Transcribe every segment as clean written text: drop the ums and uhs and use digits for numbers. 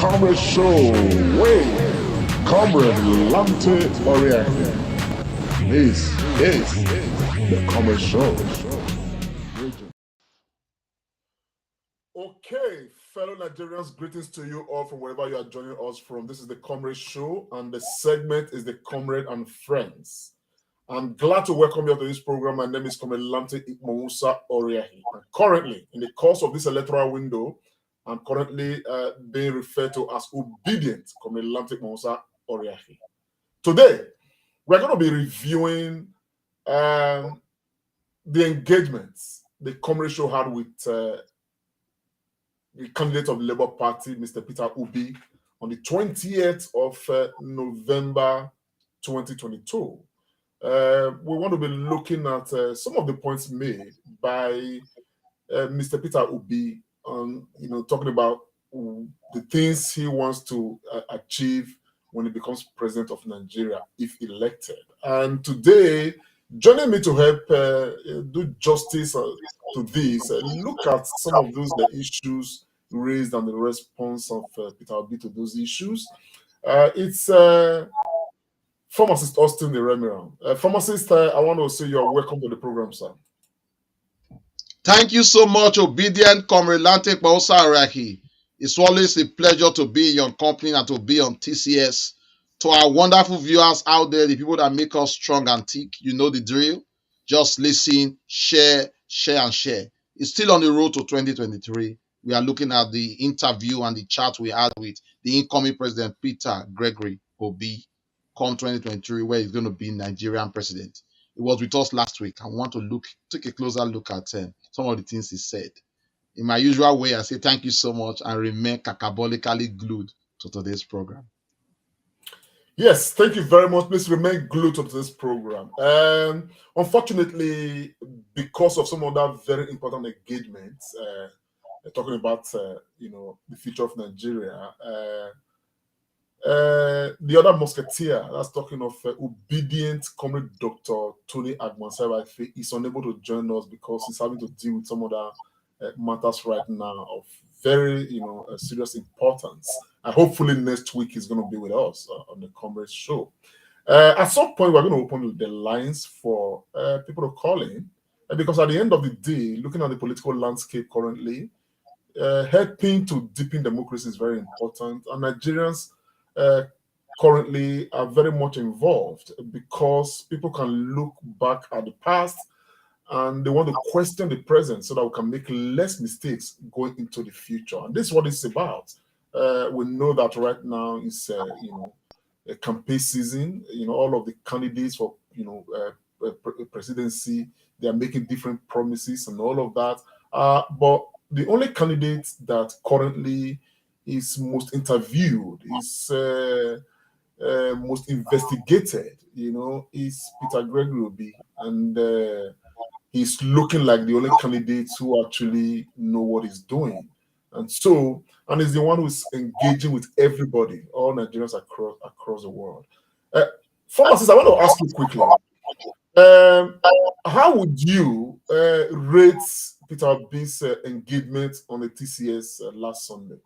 Comrade Show with Comrade Lante Oriaki. This is the Comrade Show. Okay, fellow Nigerians, greetings to you all from wherever you are joining us from. This is the Comrade Show, and the segment is the Comrade and Friends. I'm glad to welcome you to this program. My name is Comrade Lante Oriaki. And currently, in the course of this electoral window, I'm currently being referred to as obedient Comrade Lante Oriaki. Today, we're going to be reviewing the engagements the Comrade Show had with the candidate of the Labour Party, Mr. Peter Obi, on the 20th of November 2022. We want to be looking at some of the points made by Mr. Peter Obi on, talking about the things he wants to achieve when he becomes president of Nigeria, if elected. And today, joining me to help do justice to this, look at some of those the issues raised and the response of Peter Obi to those issues. It's Pharmacist Austin Iremiran. Pharmacist, I want to say you're welcome to the program, sir. Thank you so much, obedient Comrade Lante Oriaki. It's always a pleasure to be in your company and to be on TCS. To our wonderful viewers out there, the people that make us strong and thick, you know the drill. Just listen, share, and share. It's still on the road to 2023. We are looking at the interview and the chat we had with the incoming president, Peter Gregory Obi, come 2023, where he's going to be Nigerian president. It was with us last week. I want to take a closer look at some of the things he said. In my usual way, I say thank you so much and remain cacabolically glued to today's program. Yes, thank you very much. Please remain glued to this program. Unfortunately, because of some other very important engagements, talking about the future of Nigeria, the other musketeer, that's talking of obedient Comrade Dr. Tony Agbansebe, is unable to join us because he's having to deal with some other matters right now of very serious importance. And hopefully next week he's going to be with us on the Comrade Show. At some point, we're going to open the lines for people to call in, because at the end of the day, looking at the political landscape currently, helping to deepen democracy is very important. And Nigerians currently are very much involved because people can look back at the past and they want to question the present so that we can make less mistakes going into the future. And this is what it's about. We know that right now is a campaign season. All of the candidates for presidency, they are making different promises and all of that. But the only candidate that currently is most interviewed, is most investigated, is Peter Gregory Obi, and he's looking like the only candidate who actually know what he's doing, and is the one who's engaging with everybody, all Nigerians across the world. Pharmacist, I want to ask you quickly, how would you rate Peter Obi's engagement on the TCS last Sunday?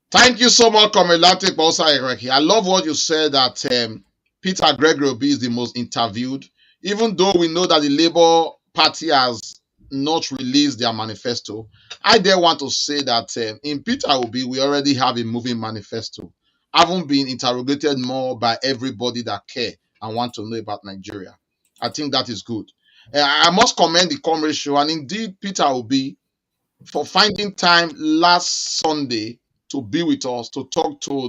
Thank you so much, Comrade Lante Oriaki. I love what you said that Peter Gregory Obi is the most interviewed, even though we know that the Labour Party has not released their manifesto. I dare want to say that in Peter Obi, we already have a moving manifesto, haven't been interrogated more by everybody that care and want to know about Nigeria. I think that is good. I must commend the Comrade Show and indeed Peter Obi for finding time last Sunday to be with us, to talk to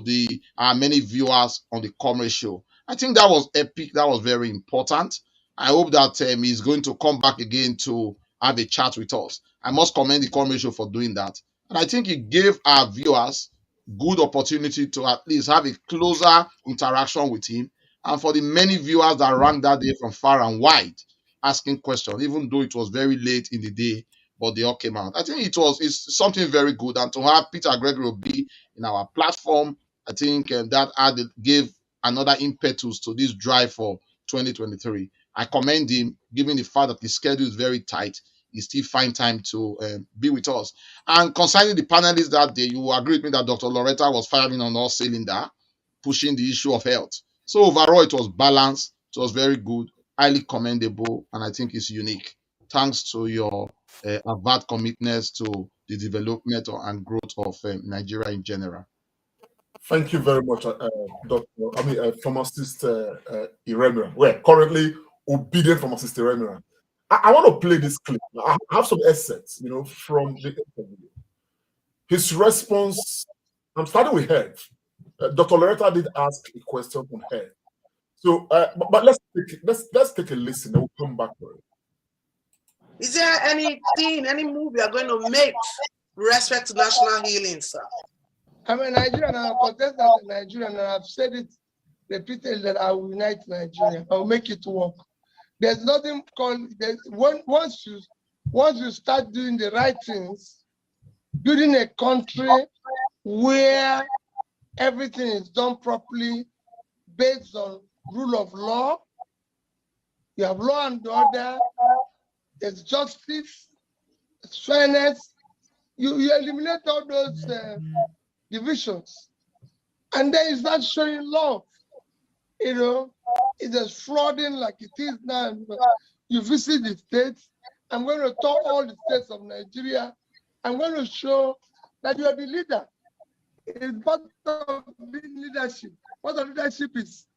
our many viewers on the Comrade Show. I think that was epic. That was very important. I hope that he's going to come back again to have a chat with us. I must commend the Comrade Show for doing that. And I think it gave our viewers good opportunity to at least have a closer interaction with him. And for the many viewers that rang that day from far and wide, asking questions, even though it was very late in the day, but they all came out. I think it's something very good. And to have Peter Gregory Obi in our platform, I think that gave another impetus to this drive for 2023. I commend him, given the fact that the schedule is very tight. he still find time to be with us. And concerning the panelists that day, you will agree with me that Dr. Loretta was firing on all cylinder, pushing the issue of health. So overall, it was balanced. It was very good, highly commendable, and I think it's unique. Thanks to your avert commitment to the development and growth of Nigeria in general. Thank you very much, pharmacist Iremira. We're currently obedient pharmacist Iremira. I want to play this clip. I have some assets, from the interview. His response, I'm starting with health. Dr. Loretta did ask a question on health. So, but let's take a listen and we'll come back to it. Is there anything, any move you are going to make with respect to national healing, sir? I'm a Nigerian, I'm a contestant in Nigeria, and I've said it repeatedly that I will unite Nigeria. I will make it work. There's nothing called, once you start doing the right things, building a country where everything is done properly based on rule of law, you have law and order, there's justice, there's fairness, you eliminate all those divisions, and then you start showing love. It's just flooding like it is now. You visit the states. I'm going to tour all the states of Nigeria. I'm going to show that you are the leader. It's part of being leadership. Part of leadership is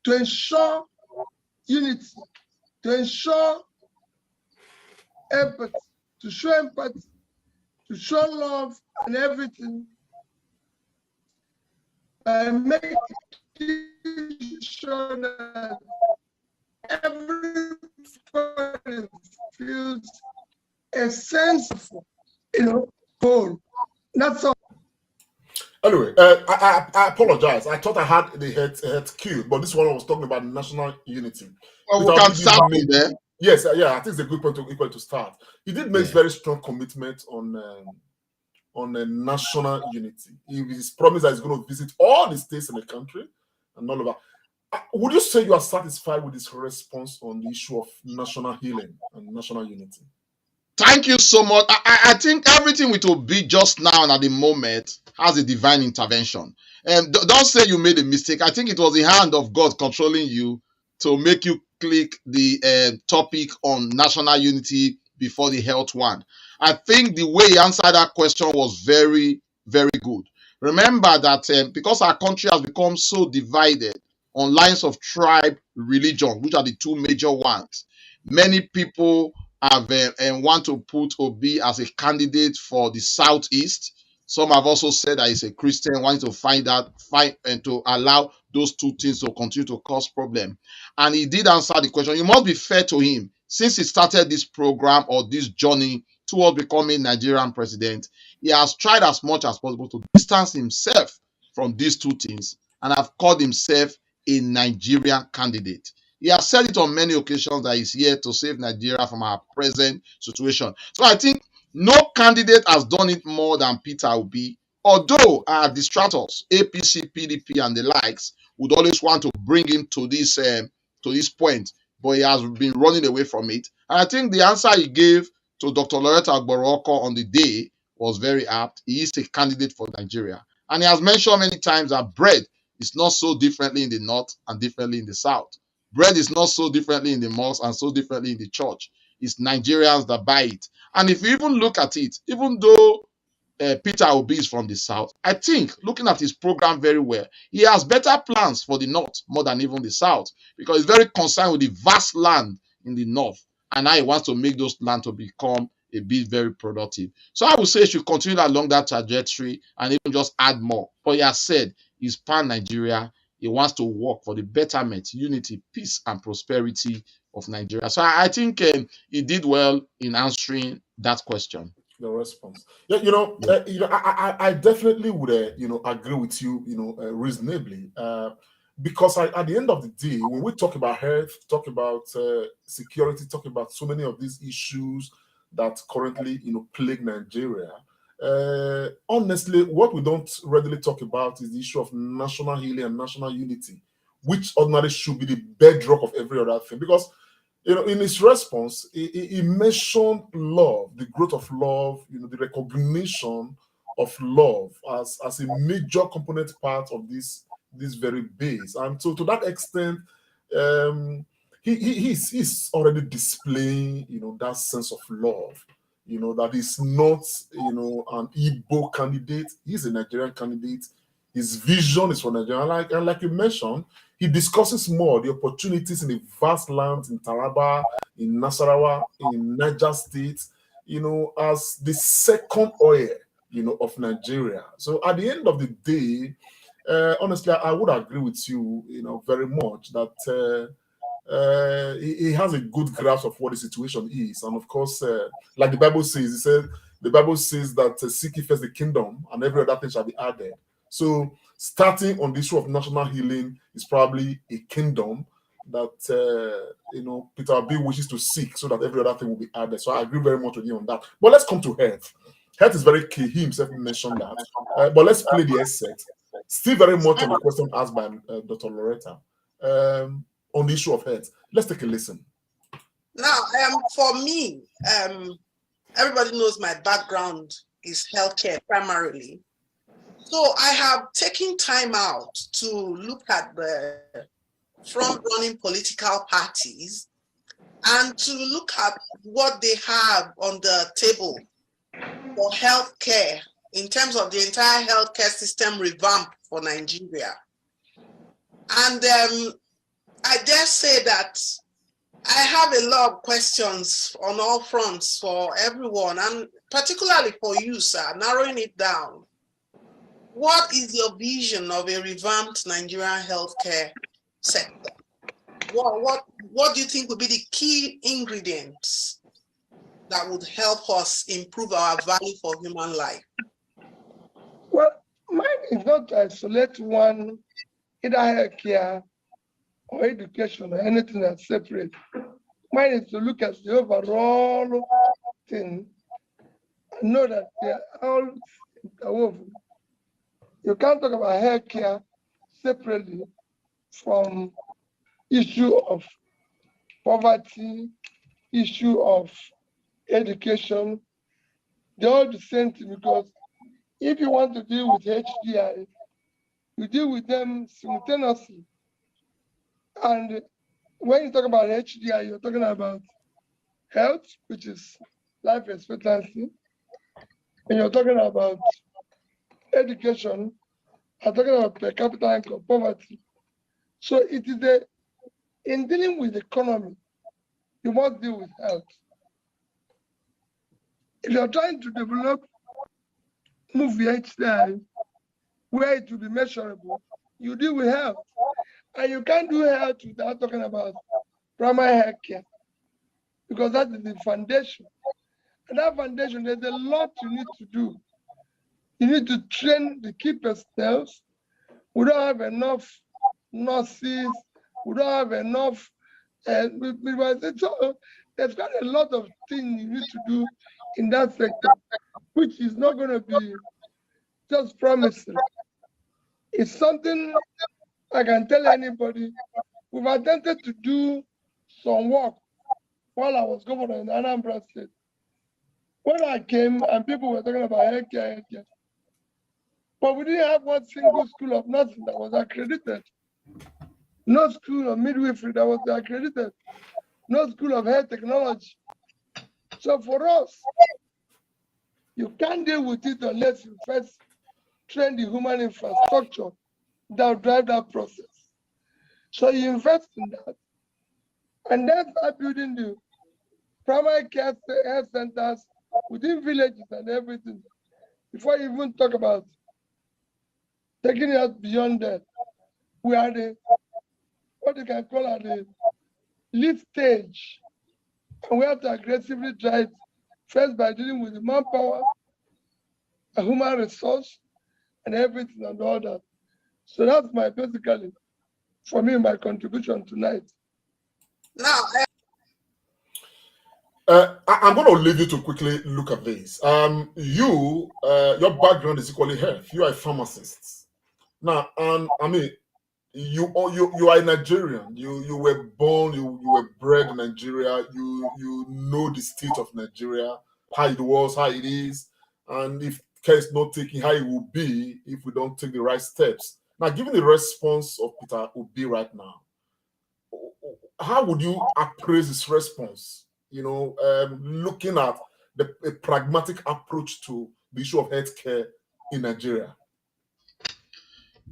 to ensure unity, to ensure empathy, to show love and everything. By making sure that everybody feels a sense of, goal. That's all. Anyway, I apologize. I thought I had the head cue, but this one I was talking about national unity. Well, we can start with there. Yes, I think it's a good point to start. He did make very strong commitment on national unity. He's promised that he's going to visit all the states in the country and all of that. Would you say you are satisfied with his response on the issue of national healing and national unity? Thank you so much. I think everything we will be just now and at the moment has a divine intervention. And don't say you made a mistake. I think it was the hand of God controlling you to make you click the topic on national unity before the health one. I think the way he answered that question was very, very good. Remember that because our country has become so divided on lines of tribe, religion, which are the two major ones, many people have want to put Obi as a candidate for the Southeast. Some have also said that he's a Christian, wanting to find and to allow those two things to continue to cause problem. And he did answer the question. You must be fair to him. Since he started this program or this journey towards becoming Nigerian president, he has tried as much as possible to distance himself from these two things and have called himself a Nigerian candidate. He has said it on many occasions that he's here to save Nigeria from our present situation. So I think no candidate has done it more than Peter Obi. Although our distractors, APC, PDP, and the likes, would always want to bring him to this point, but he has been running away from it. And I think the answer he gave to Dr. Loretta Agboroko on the day was very apt. He is a candidate for Nigeria. And he has mentioned many times that bread is not so differently in the north and differently in the south. Bread is not so differently in the mosque and so differently in the church. It's Nigerians that buy it. And if you even look at it, even though Peter Obi is from the south, I think, looking at his program very well, he has better plans for the north more than even the south, because he's very concerned with the vast land in the north, and now he wants to make those land to become a bit very productive. So I would say he should continue along that trajectory and even just add more. But he has said he's pan-Nigeria. He wants to work for the betterment, unity, peace, and prosperity of Nigeria. So I think he did well in answering that question. The response, I definitely would, agree with you, reasonably, because at the end of the day, when we talk about health, talk about security, talk about so many of these issues that currently, plague Nigeria. Honestly, what we don't readily talk about is the issue of national healing and national unity, which ordinarily should be the bedrock of every other thing. Because in his response, he mentioned love, the growth of love, the recognition of love as a major component part of this very base. And so to that extent, he's already displaying, that sense of love, that he's not, an Igbo candidate. He's a Nigerian candidate. His vision is for Nigeria. And like you mentioned, he discusses more the opportunities in the vast lands in Taraba, in Nasarawa, in Niger State, as the second oil, of Nigeria. So at the end of the day, honestly, I would agree with you, very much that he has a good grasp of what the situation is. And of course, like the Bible says, the Bible says that seek ye first the kingdom and every other thing shall be added. So starting on the issue of national healing is probably a kingdom that, Peter B wishes to seek so that every other thing will be added. So I agree very much with you on that. But let's come to health. Health is very key. He himself mentioned that. But let's play the excerpt. Still very much on the question asked by Dr. Loretta on the issue of health. Let's take a listen. Now, for me, everybody knows my background is healthcare primarily. So I have taken time out to look at the front-running political parties and to look at what they have on the table for healthcare in terms of the entire healthcare system revamp for Nigeria. And I dare say that I have a lot of questions on all fronts for everyone, and particularly for you, sir, narrowing it down. What is your vision of a revamped Nigerian healthcare sector? What do you think would be the key ingredients that would help us improve our value for human life? Well, mine is not to isolate one, either healthcare or education or anything that's separate. Mine is to look at the overall thing and know that they are all interwoven. You can't talk about healthcare separately from issue of poverty, issue of education. They're all the same thing, because if you want to deal with HDI, you deal with them simultaneously. And when you talk about HDI, you're talking about health, which is life expectancy, and you're talking about education, I'm talking about per capita income, poverty. So it is in dealing with the economy, you must deal with health. If you're trying to develop movie HDI where it will be measurable, you deal with health. And you can't do health without talking about primary health care, because that is the foundation. And that foundation, there's a lot you need to do. You need to train the key personnel. We don't have enough nurses. We don't have enough. So there's quite a lot of things you need to do in that sector, which is not going to be just promising. It's something I can tell anybody. We've attempted to do some work while I was governor in Anambra State. When I came and people were talking about healthcare, but we didn't have one single school of nursing that was accredited. No school of midwifery that was accredited. No school of health technology. So for us, you can't deal with it unless you first train the human infrastructure that will drive that process. So you invest in that, and then start building the primary care health centers within villages and everything. Before you even talk about taking it beyond that, we are what you can call the lead stage, and we have to aggressively drive first by dealing with the manpower, a human resource, and everything and all that. So that's basically, for me, my contribution tonight. Now, I'm going to leave you to quickly look at this. Your background is equally health. You are a pharmacist. Now, you are a Nigerian. You were born, you were bred in Nigeria. You know the state of Nigeria, how it was, how it is, and if care is not taken, how it will be if we don't take the right steps. Now, given the response of Peter Obi right now, how would you appraise his response? Looking at a pragmatic approach to the issue of healthcare in Nigeria.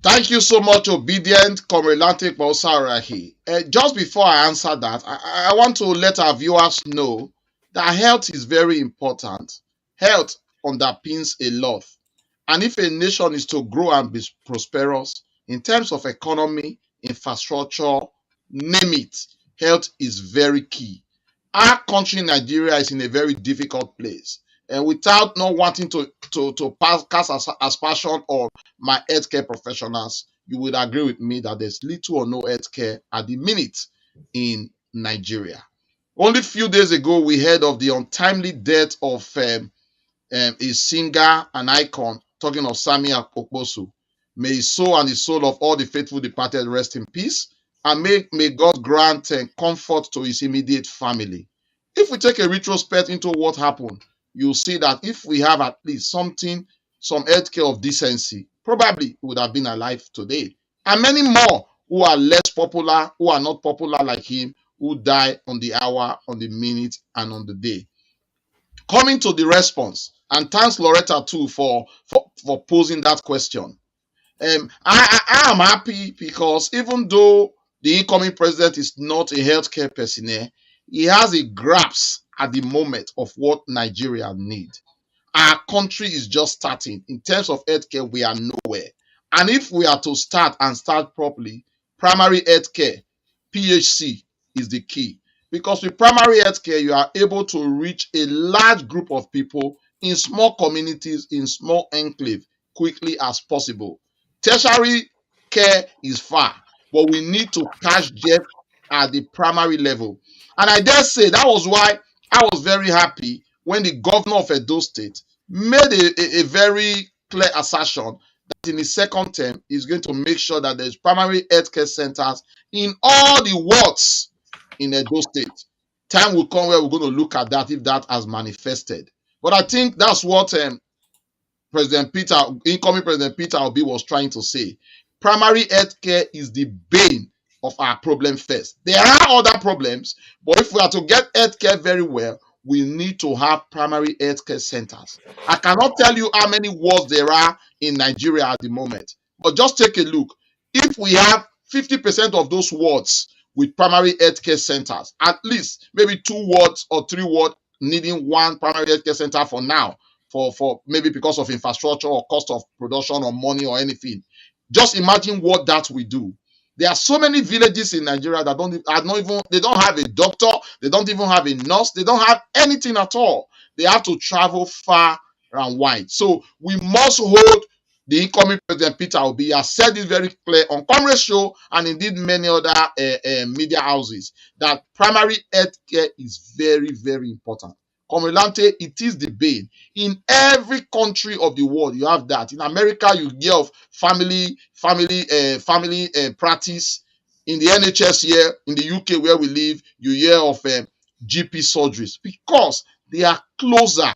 Thank you so much, Obedient Comrade Pausarahi. Just before I answer that, I want to let our viewers know that health is very important. Health underpins a lot. And if a nation is to grow and be prosperous in terms of economy, infrastructure, name it, health is very key. Our country, Nigeria, is in a very difficult place. And without not wanting to cast aspersion on my healthcare professionals, you would agree with me that there's little or no healthcare at the minute in Nigeria. Only a few days ago, we heard of the untimely death of a singer, an icon, talking of Sami Okposo. May his soul and the soul of all the faithful departed rest in peace, and may God grant comfort to his immediate family. If we take a retrospect into what happened, you'll see that if we have at least some healthcare of decency, probably we would have been alive today. And many more who are less popular, who are not popular like him, who die on the hour, on the minute, and on the day. Coming to the response, and thanks Loretta too for posing that question. I am happy because even though the incoming president is not a healthcare personnel, he has a grasp at the moment of what Nigeria needs. Our country is just starting. In terms of healthcare, we are nowhere. And if we are to start and start properly, primary healthcare, PHC, is the key. Because with primary healthcare, you are able to reach a large group of people in small communities, in small enclave, quickly as possible. Tertiary care is far, but we need to catch them at the primary level. And I dare say that was why I was very happy when the governor of Edo State made a very clear assertion that in his second term, he's going to make sure that there's primary healthcare centers in all the wards in Edo State. Time will come where we're going to look at that if that has manifested. But I think that's what incoming President Peter Obi was trying to say. Primary health care is the bane of our problem first. There are other problems, but if we are to get health care very well, we need to have primary health care centers. I cannot tell you how many wards there are in Nigeria at the moment, but just take a look. If we have 50% of those wards with primary health care centers, at least maybe 2 wards or 3 wards needing one primary health care center for now, for maybe because of infrastructure or cost of production or money or anything. Just imagine what that will do. There are so many villages in Nigeria that they don't have a doctor, they don't even have a nurse, they don't have anything at all. They have to travel far and wide. So we must hold the incoming President Peter Obi has said it very clear on Comrade Show and indeed many other media houses that primary health care is very, very important. Comrade, it is the bane. In every country of the world, you have that. In America, you hear of family practice. In the NHS here, in the UK where we live, you hear of GP surgeries because they are closer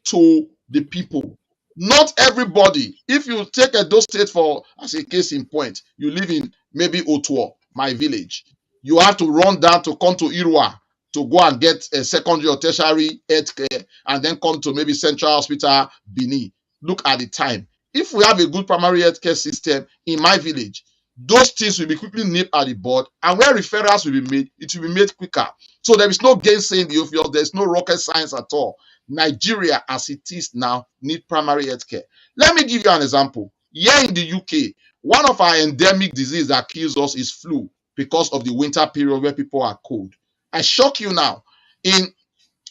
to the people. Not everybody. If you take Edo State for as a case in point, you live in maybe Otuo, my village. You have to run down to come to Irua to go and get a secondary or tertiary health care and then come to maybe Central Hospital, Bini. Look at the time. If we have a good primary health care system in my village, those things will be quickly nipped at the bud, and where referrals will be made, it will be made quicker. So there is no gainsaying the obvious. There's no rocket science at all. Nigeria, as it is now, need primary health care. Let me give you an example. Here in the UK, one of our endemic diseases that kills us is flu because of the winter period where people are cold. I shock you now. In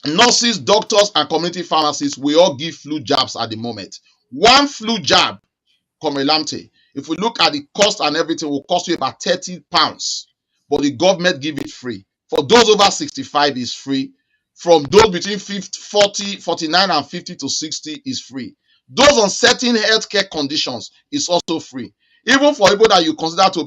nurses, doctors, and community pharmacists, we all give flu jabs at the moment. One flu jab, Comrade, if we look at the cost and everything, will cost you about £30, but the government give it free. For those over 65 is free. From those between 49 and 50 to 60 is free. Those on certain healthcare conditions is also free. Even for people that you consider to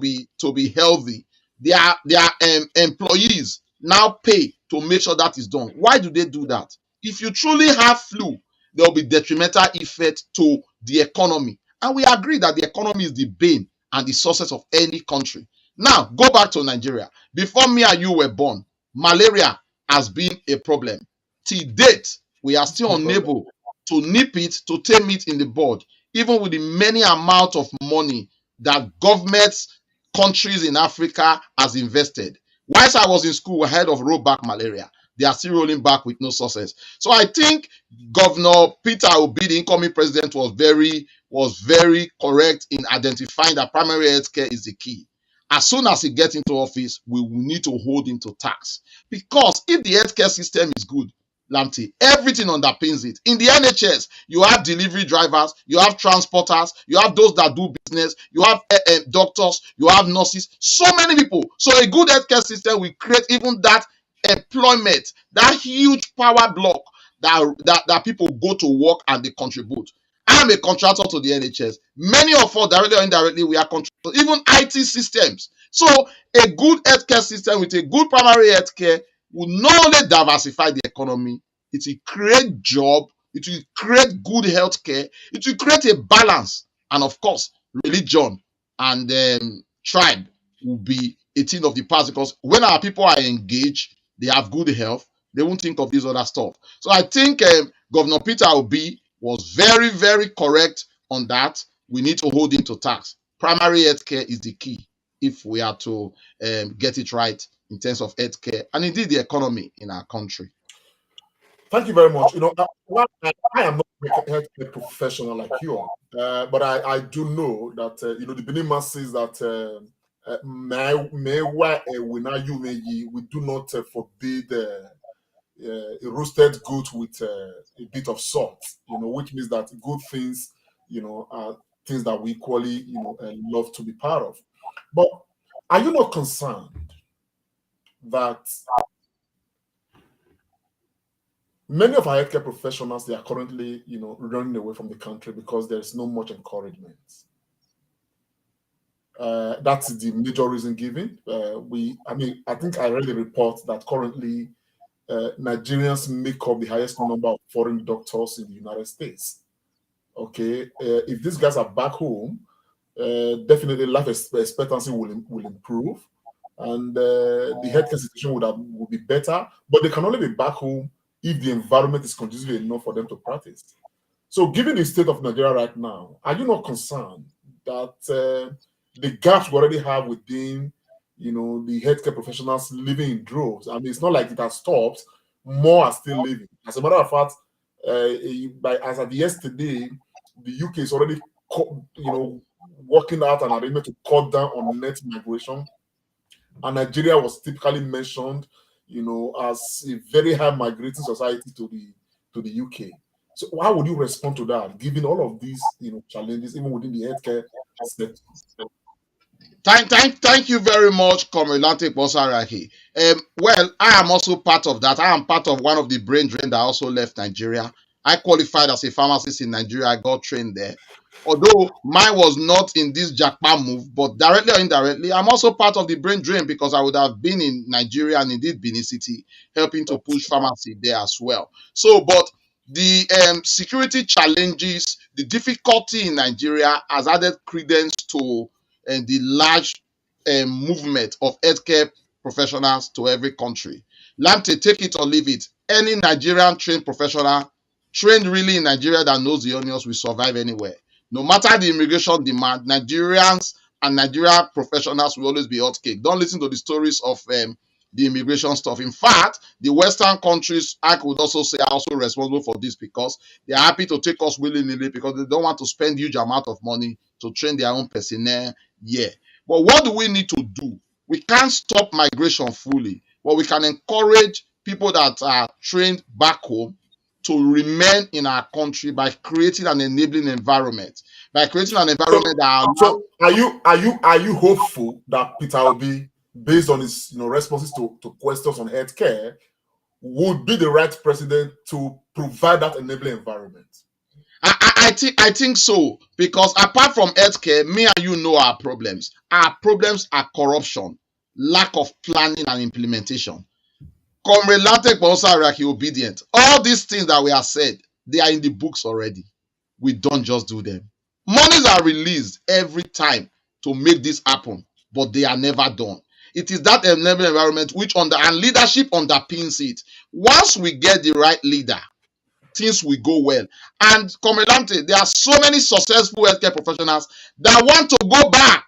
be healthy, their employees now pay to make sure that is done. Why do they do that? If you truly have flu, there will be detrimental effect to the economy. And we agree that the economy is the bane and the success of any country. Now, go back to Nigeria. Before me and you were born, malaria has been a problem. Till date, we are still unable to nip it, to tame it in the bud, even with the many amount of money that governments, countries in Africa has invested. Whilst I was in school, ahead of rollback malaria, they are still rolling back with no success. So I think Governor Peter Obi, the incoming president, was very correct in identifying that primary health care is the key. As soon as he gets into office, we will need to hold him to tax. Because if the healthcare system is good, Lamty, everything underpins it. In the NHS, you have delivery drivers, you have transporters, you have those that do business, you have doctors, you have nurses, so many people. So a good healthcare system will create even that employment, that huge power block that people go to work and they contribute. I'm a contractor to the NHS. Many of us, directly or indirectly, we are contractors, even IT systems. So a good healthcare system with a good primary healthcare will not only diversify the economy, it will create job, it will create good healthcare, it will create a balance. And of course, religion and tribe will be a thing of the past, because when our people are engaged, they have good health, they won't think of this other stuff. So I think Governor Peter Obi was very, very correct on that. We need to hold him to tax. Primary health care is the key if we are to get it right in terms of health care and indeed the economy in our country. Thank you very much. I am not a healthcare professional like you are, but I do know that the Benin man says that we do not forbid a roasted goat with a bit of salt, which means that good things, are things that we equally, love to be part of. But are you not concerned that many of our healthcare professionals, they are currently, running away from the country because there's no much encouragement? That's the major reason given. I think I read a report that currently Nigerians make up the highest number of foreign doctors in the United States. Okay, if these guys are back home, definitely life expectancy will improve, and the healthcare situation would be better. But they can only be back home if the environment is conducive enough for them to practice. So, given the state of Nigeria right now, are you not concerned that the gaps we already have within, the healthcare professionals living in droves? I mean, it's not like it has stopped. More are still living. As a matter of fact, as of yesterday, the UK is already, working out an arrangement to cut down on net migration, and Nigeria was typically mentioned, as a very high migrating society to the UK. So, how would you respond to that, given all of these, challenges, even within the healthcare sector? Thank you very much, Comrade Lantik Bosaraki. Well, I am also part of that. I am part of one of the brain drain that also left Nigeria. I qualified as a pharmacist in Nigeria. I got trained there. Although mine was not in this jackpot move, but directly or indirectly, I'm also part of the brain drain because I would have been in Nigeria and indeed Benin City, helping to push pharmacy there as well. So, but the security challenges, the difficulty in Nigeria has added credence to the large movement of healthcare professionals to every country. Lamte, take it or leave it. Any Nigerian trained professional, trained really in Nigeria, that knows the onions, will survive anywhere. No matter the immigration demand, Nigerians and Nigeria professionals will always be hot cake. Don't listen to the stories of the immigration stuff. In fact, the Western countries, I could also say, are also responsible for this because they are happy to take us willingly because they don't want to spend huge amount of money to train their own personnel. Yeah. But what do we need to do? We can't stop migration fully, but we can encourage people that are trained back home to remain in our country by creating an enabling environment. By creating an environment So are you hopeful that Peter Obi, based on his responses to questions on healthcare, would be the right president to provide that enabling environment? I think so, because apart from healthcare, me and you know our problems. Our problems are corruption, lack of planning and implementation. Comrade Latek Bonsaraki obedient. All these things that we have said, they are in the books already. We don't just do them. Monies are released every time to make this happen, but they are never done. It is that enabling environment which and leadership underpins it. Once we get the right leader, things will go well. And Comrade Lamte, there are so many successful healthcare professionals that want to go back.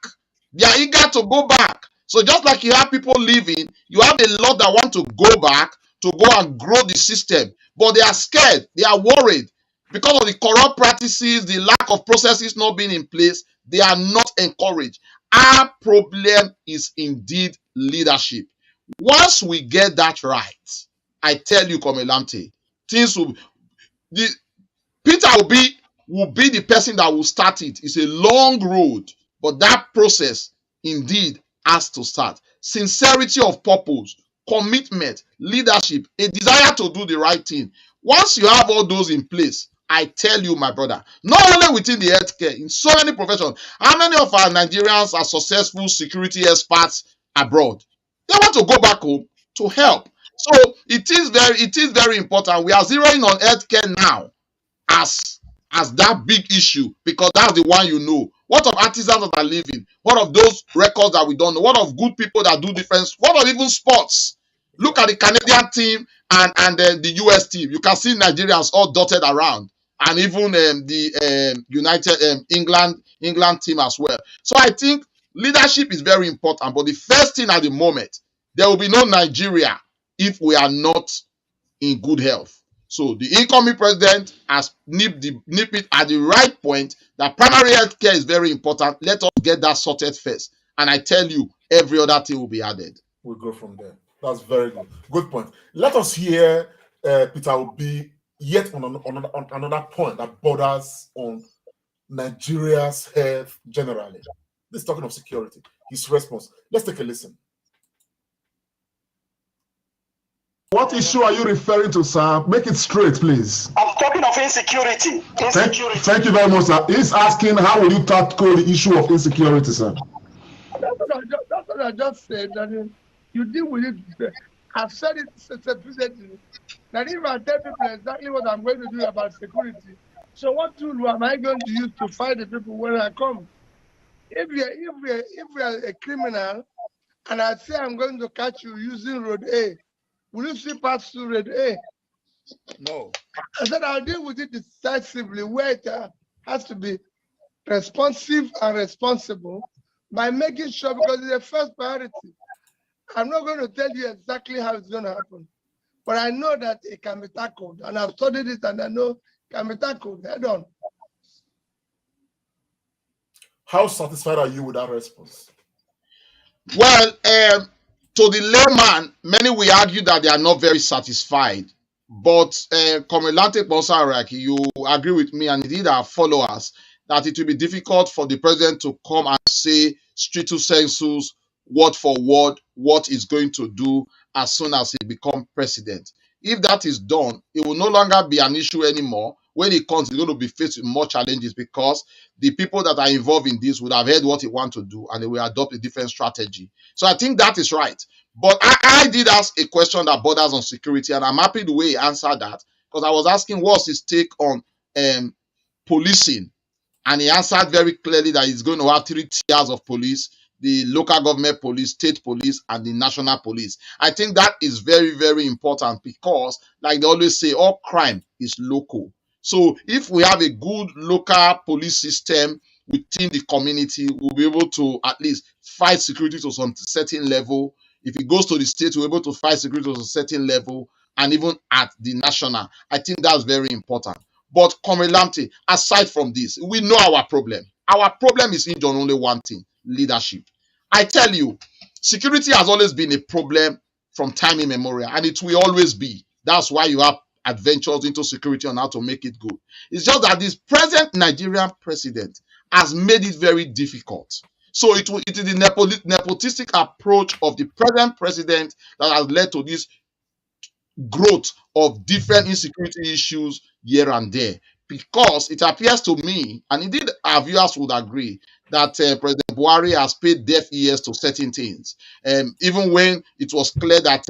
They are eager to go back. So just like you have people leaving, you have a lot that want to go back to go and grow the system, but they are scared. They are worried because of the corrupt practices, the lack of processes not being in place. They are not encouraged. Our problem is indeed leadership. Once we get that right, I tell you, Comrade Lamte, things will the Peter will be the person that will start it. It's a long road, but that process indeed has to start. Sincerity of purpose, commitment, leadership, a desire to do the right thing. Once you have all those in place, I tell you, my brother, not only within the healthcare, in so many professions, how many of our Nigerians are successful security experts abroad? They want to go back home to help. So it is very important. We are zeroing on healthcare now as that big issue, because that's the one you know. What of artisans that are living? What of those records that we don't know? What of good people that do different? What of even sports? Look at the Canadian team and the US team. You can see Nigerians all dotted around, and even the United England team as well. So I think leadership is very important. But the first thing at the moment, there will be no Nigeria if we are not in good health. So the incoming president has nipped it at the right point that primary health care is very important. Let us get that sorted first. And I tell you, every other thing will be added. We'll go from there. That's very good. Good point. Let us hear Peter Obi yet on another point that borders on Nigeria's health generally. This is talking of security. His response. Let's take a listen. What issue are you referring to, sir? Make it straight, please. I'm talking of insecurity. Thank you very much, sir. He's asking how will you tackle the issue of insecurity, sir? That's what I just said. That you deal with it. I've said it repeatedly. That if I tell people exactly what I'm going to do about security, so what tool am I going to use to fight the people when I come? If we are a criminal, and I say I'm going to catch you using road A, will you still pass through road A? No. I said I'll deal with it decisively where it has to be responsive and responsible by making sure, because it's the first priority. I'm not going to tell you exactly how it's going to happen, but I know that it can be tackled, and I've studied it, and I know it can be tackled head on. How satisfied are you with that response? Well, to the layman, many will argue that they are not very satisfied. But Comrade Bonsaraki, you agree with me, and indeed our followers, that it will be difficult for the president to come and say stricto sensus, word for word, what he's going to do as soon as he becomes president. If that is done, it will no longer be an issue anymore. When he comes, he's going to be faced with more challenges, because the people that are involved in this would have heard what he wants to do, and they will adopt a different strategy. So I think that is right. But I did ask a question that borders on security, and I'm happy the way he answered that, because I was asking what's his take on policing. And he answered very clearly that he's going to have 3 tiers of police: the local government police, state police, and the national police. I think that is very, very important, because, like they always say, all crime is local. So if we have a good local police system within the community, we'll be able to at least fight security to some certain level. If it goes to the state, we're able to fight security to a certain level, and even at the national. I think that's very important. But Comrade Lamte, aside from this, we know our problem. Our problem is in only one thing: leadership. I tell you, security has always been a problem from time immemorial, and it will always be. That's why you have adventures into security on how to make it good. It's just that this present Nigerian president has made it very difficult. So it is the nepotistic approach of the present president that has led to this growth of different insecurity issues here and there. because it appears to me, and indeed our viewers would agree, that President Buhari has paid deaf ears to certain things. Even when it was clear that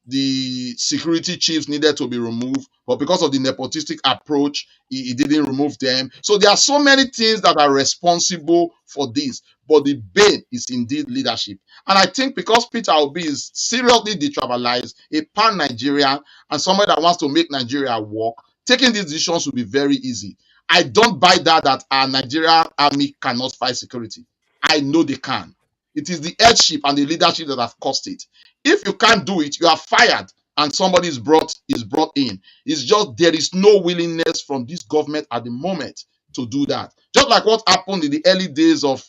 the security chiefs needed to be removed, but because of the nepotistic approach, he didn't remove them. So there are so many things that are responsible for this, but the bane is indeed leadership. And I think because Peter Obi is seriously detribalized, a pan-Nigerian, and somebody that wants to make Nigeria work, taking these decisions will be very easy. I don't buy that our Nigerian army cannot fight security. I know they can. It is the headship and the leadership that have caused it. If you can't do it, you are fired and somebody is brought in. It's just there is no willingness from this government at the moment to do that. Just like what happened in the early days of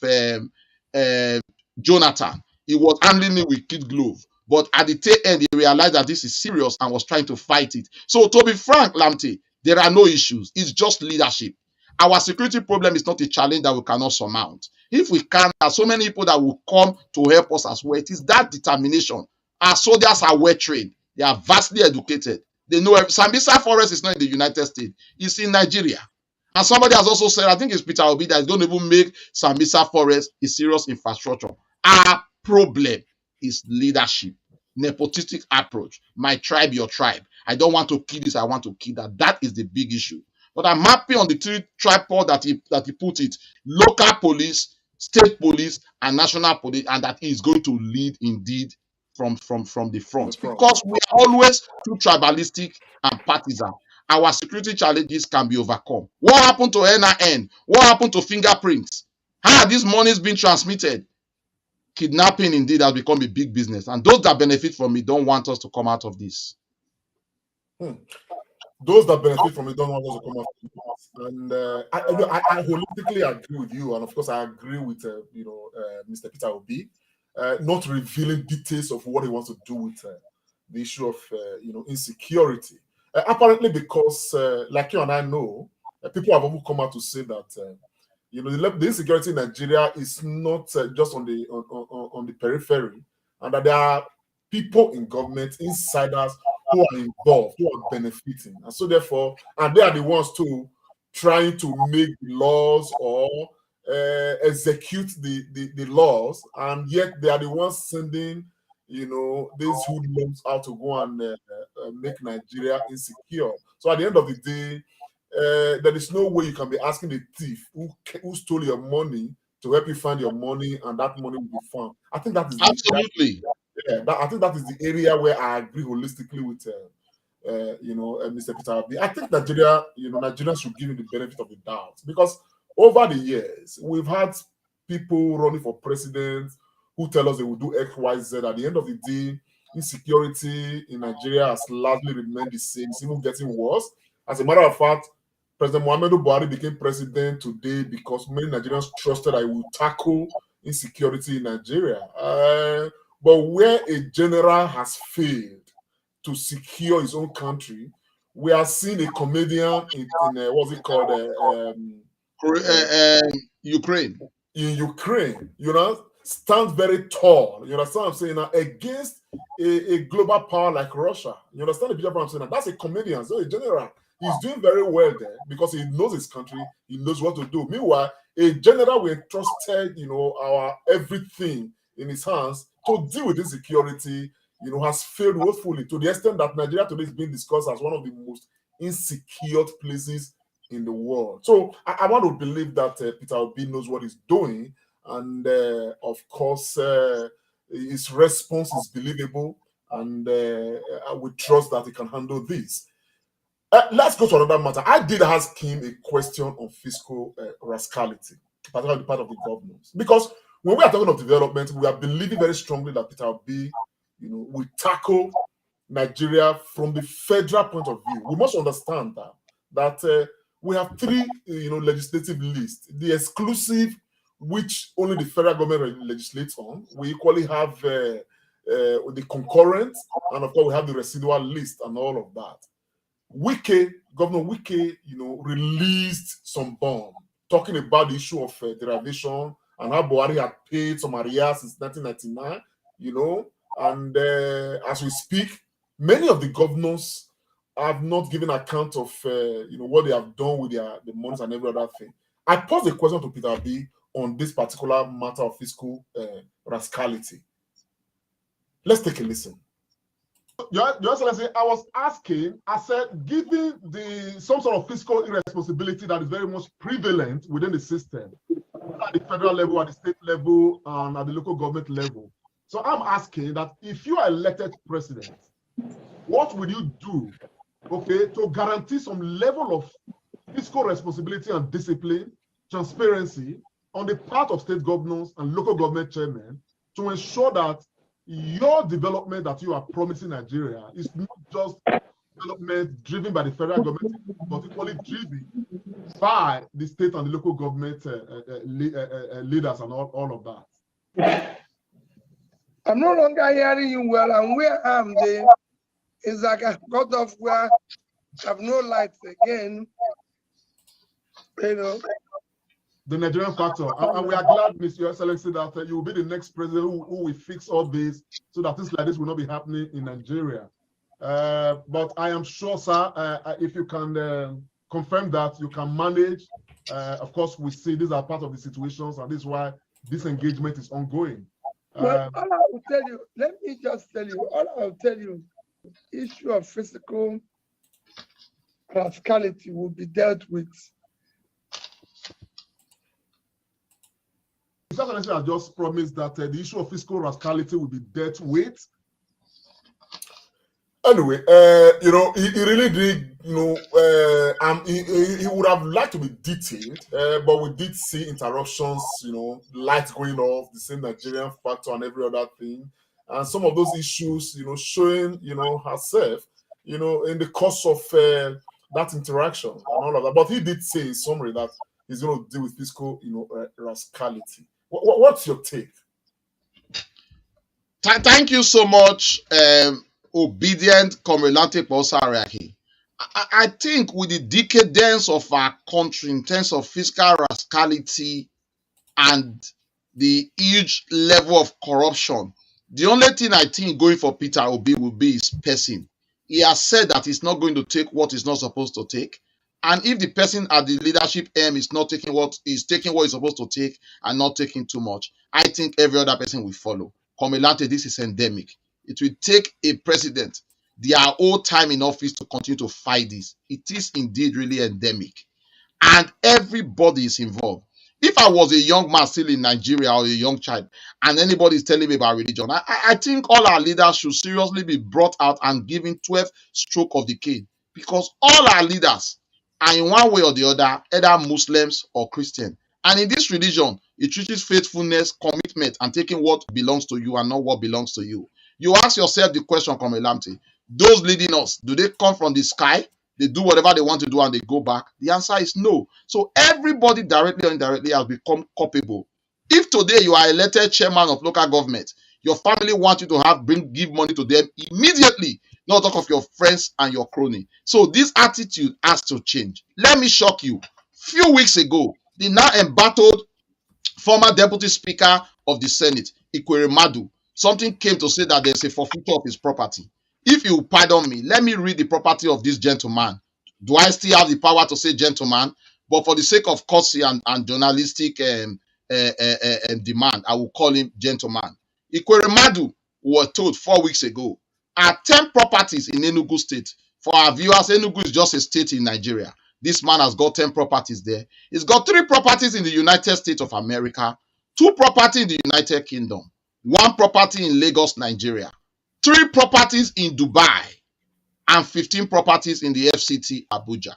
Jonathan. He was handling it with kid glove. But at the tail end, he realized that this is serious and was trying to fight it. So to be frank, Lamte, there are no issues. It's just leadership. Our security problem is not a challenge that we cannot surmount. If we can, there are so many people that will come to help us as well. It is that determination. Our soldiers are well trained. They are vastly educated. They know Sambisa Forest is not in the United States. It's in Nigeria. And somebody has also said, I think it's Peter Obi, that is going to even make Sambisa Forest a serious infrastructure. Our problem is leadership, nepotistic approach. My tribe, your tribe. I don't want to kill this, I want to kill that. That is the big issue. But I'm happy on the three tripod that he put it: local police, state police, and national police, and that he is going to lead indeed from the front. Because we are always too tribalistic and partisan. Our security challenges can be overcome. What happened to NIN? What happened to fingerprints? How are these monies being transmitted? Kidnapping indeed has become a big business, and those that benefit from it don't want us to come out of this. Those that benefit from it don't want us to come out of this. And I holistically agree with you, and of course I agree with Mr. Peter Obi, not revealing details of what he wants to do with the issue of insecurity. Apparently, because like you and I know, people have also come out to say that the insecurity in Nigeria is not just on the periphery, and that there are people in government, insiders, who are involved, who are benefiting, and so therefore, and they are the ones too trying to make the laws or execute the laws, and yet they are the ones sending these hoodlums out to go and make Nigeria insecure. So at the end of the day, there is no way you can be asking the thief who stole your money to help you find your money, and that money will be found. I think that is absolutely. I think that is the area where I agree holistically with Mr. Peter Obi. I think Nigerians should give him the benefit of the doubt, because over the years we've had people running for president who tell us they will do X, Y, Z. At the end of the day, insecurity in Nigeria has largely remained the same. It's even getting worse. As a matter of fact, President Muhammadu Buhari became president today because many Nigerians trusted that he would tackle insecurity in Nigeria. But where a general has failed to secure his own country, we are seeing a comedian in what's it called? Ukraine. In Ukraine, stands very tall. You understand what I'm saying? Now, against a global power like Russia. You understand the picture of what I'm saying? Now, that's a comedian, so a general. He's doing very well there because he knows his country, he knows what to do. Meanwhile, a general we entrusted, our everything in his hands to deal with insecurity, has failed woefully, to the extent that Nigeria today is being discussed as one of the most insecure places in the world. So I want to believe that Peter Obi knows what he's doing, and of course, his response is believable, and we trust that he can handle this. Let's go to another matter. I did ask him a question on fiscal rascality, particularly the part of the government, because when we are talking of development, we are believing very strongly that Peter Obi, will tackle Nigeria from the federal point of view. We must understand that we have three, legislative lists: the exclusive, which only the federal government legislates on. We equally have the concurrent, and of course we have the residual list and all of that. Governor Wike, released some bomb talking about the issue of derivation and how Buhari had paid some arrears since 1999, and as we speak, many of the governors have not given account of what they have done with the monies and every other thing. I posed a question to Peter B on this particular matter of fiscal rascality. Let's take a listen. Your Excellency, I was asking, I said, given some sort of fiscal irresponsibility that is very much prevalent within the system, at the federal level, at the state level, and at the local government level. So I'm asking that if you are elected president, what will you do, okay, to guarantee some level of fiscal responsibility and discipline, transparency on the part of state governors and local government chairmen to ensure that your development that you are promising Nigeria is not just development driven by the federal government, but equally driven by the state and the local government leaders and all of that. I'm no longer hearing you well, and where I am there is like I got off where I have no lights again. You know. The Nigerian factor, and we are glad, Mr. Excellency, that you will be the next president who will fix all this so that things like this will not be happening in Nigeria. But I am sure, sir, if you can confirm that you can manage, of course, we see these are part of the situations, and this is why this engagement is ongoing. Well, all I will tell you, let me just tell you, all I will tell you, the issue of fiscal rascality will be dealt with. His Excellency has just promised that the issue of fiscal rascality will be dealt with. Anyway, he really did, he would have liked to be detained, but we did see interruptions, lights going off, the same Nigerian factor and every other thing. And some of those issues, showing, herself, in the course of that interaction and all of that. But he did say in summary that he's going to deal with fiscal, rascality. What's your take? Thank you so much, obedient Comrade Posaraki. I think with the decadence of our country in terms of fiscal rascality and the huge level of corruption, the only thing I think going for Peter Obi will be his person. He has said that he's not going to take what he's not supposed to take. And if the person at the leadership aim is not taking what he's supposed to take and not taking too much, I think every other person will follow. Comrade, this is endemic. It will take a president their whole time in office to continue to fight this. It is indeed really endemic. And everybody is involved. If I was a young man still in Nigeria or a young child and anybody is telling me about religion, I think all our leaders should seriously be brought out and given 12 stroke of the cane. Because all our leaders are in one way or the other, either Muslims or Christian. And in this religion, it teaches faithfulness, commitment, and taking what belongs to you and not what belongs to you. You ask yourself the question, Comrade Lamte, those leading us, do they come from the sky? They do whatever they want to do and they go back? The answer is no. So everybody directly or indirectly has become culpable. If today you are elected chairman of local government, your family wants you to give money to them immediately, not talk of your friends and your crony. So this attitude has to change. Let me shock you. Few weeks ago, the now embattled former deputy speaker of the Senate, Ikwere Madu, something came to say that there's a forfeiture of his property. If you pardon me, let me read the property of this gentleman. Do I still have the power to say gentleman? But for the sake of courtesy and journalistic demand, I will call him gentleman. Ikwere Madu was told 4 weeks ago, are 10 properties in Enugu State. For our viewers, Enugu is just a state in Nigeria. This man has got 10 properties there. He's got 3 properties in the United States of America, 2 properties in the United Kingdom, 1 property in Lagos, Nigeria, 3 properties in Dubai, and 15 properties in the FCT Abuja.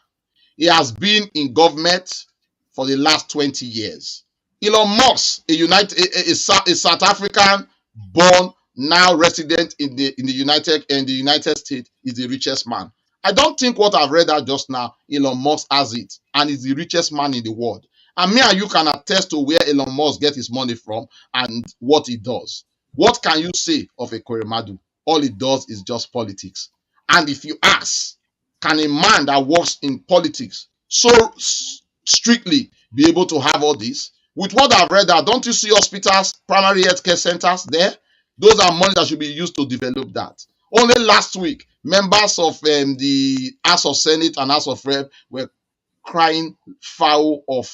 He has been in government for the last 20 years. Elon Musk, a South African born, now resident in the United States, is the richest man. I don't think what I've read out just now, Elon Musk has it, and is the richest man in the world. And me and you can attest to where Elon Musk gets his money from and what he does. What can you say of Ikwere Madu? All he does is just politics. And if you ask, can a man that works in politics so strictly be able to have all this? With what I've read out, don't you see hospitals, primary healthcare centers there? Those are money that should be used to develop that. Only last week, members of the House of Senate and House of Rep were crying foul of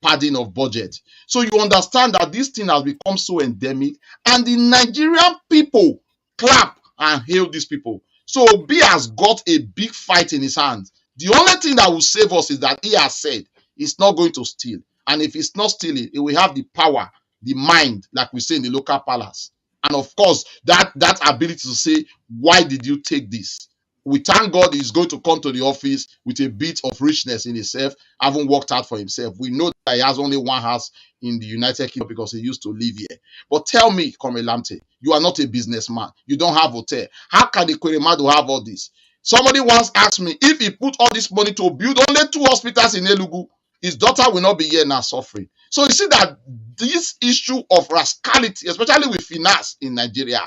padding of budget. So you understand that this thing has become so endemic, and the Nigerian people clap and hail these people. So Obi has got a big fight in his hands. The only thing that will save us is that he has said he's not going to steal. And if he's not stealing, he will have the power, the mind, like we say in the local palace. And of course, that ability to say, why did you take this? We thank God he's going to come to the office with a bit of richness in himself, having worked out for himself. We know that he has only one house in the United Kingdom because he used to live here. But tell me, Comrade Lamte, you are not a businessman. You don't have hotel. How can the Kweremadu have all this? Somebody once asked me, if he put all this money to build only 2 hospitals in Enugu, his daughter will not be here now suffering. So you see that this issue of rascality, especially with finance in Nigeria,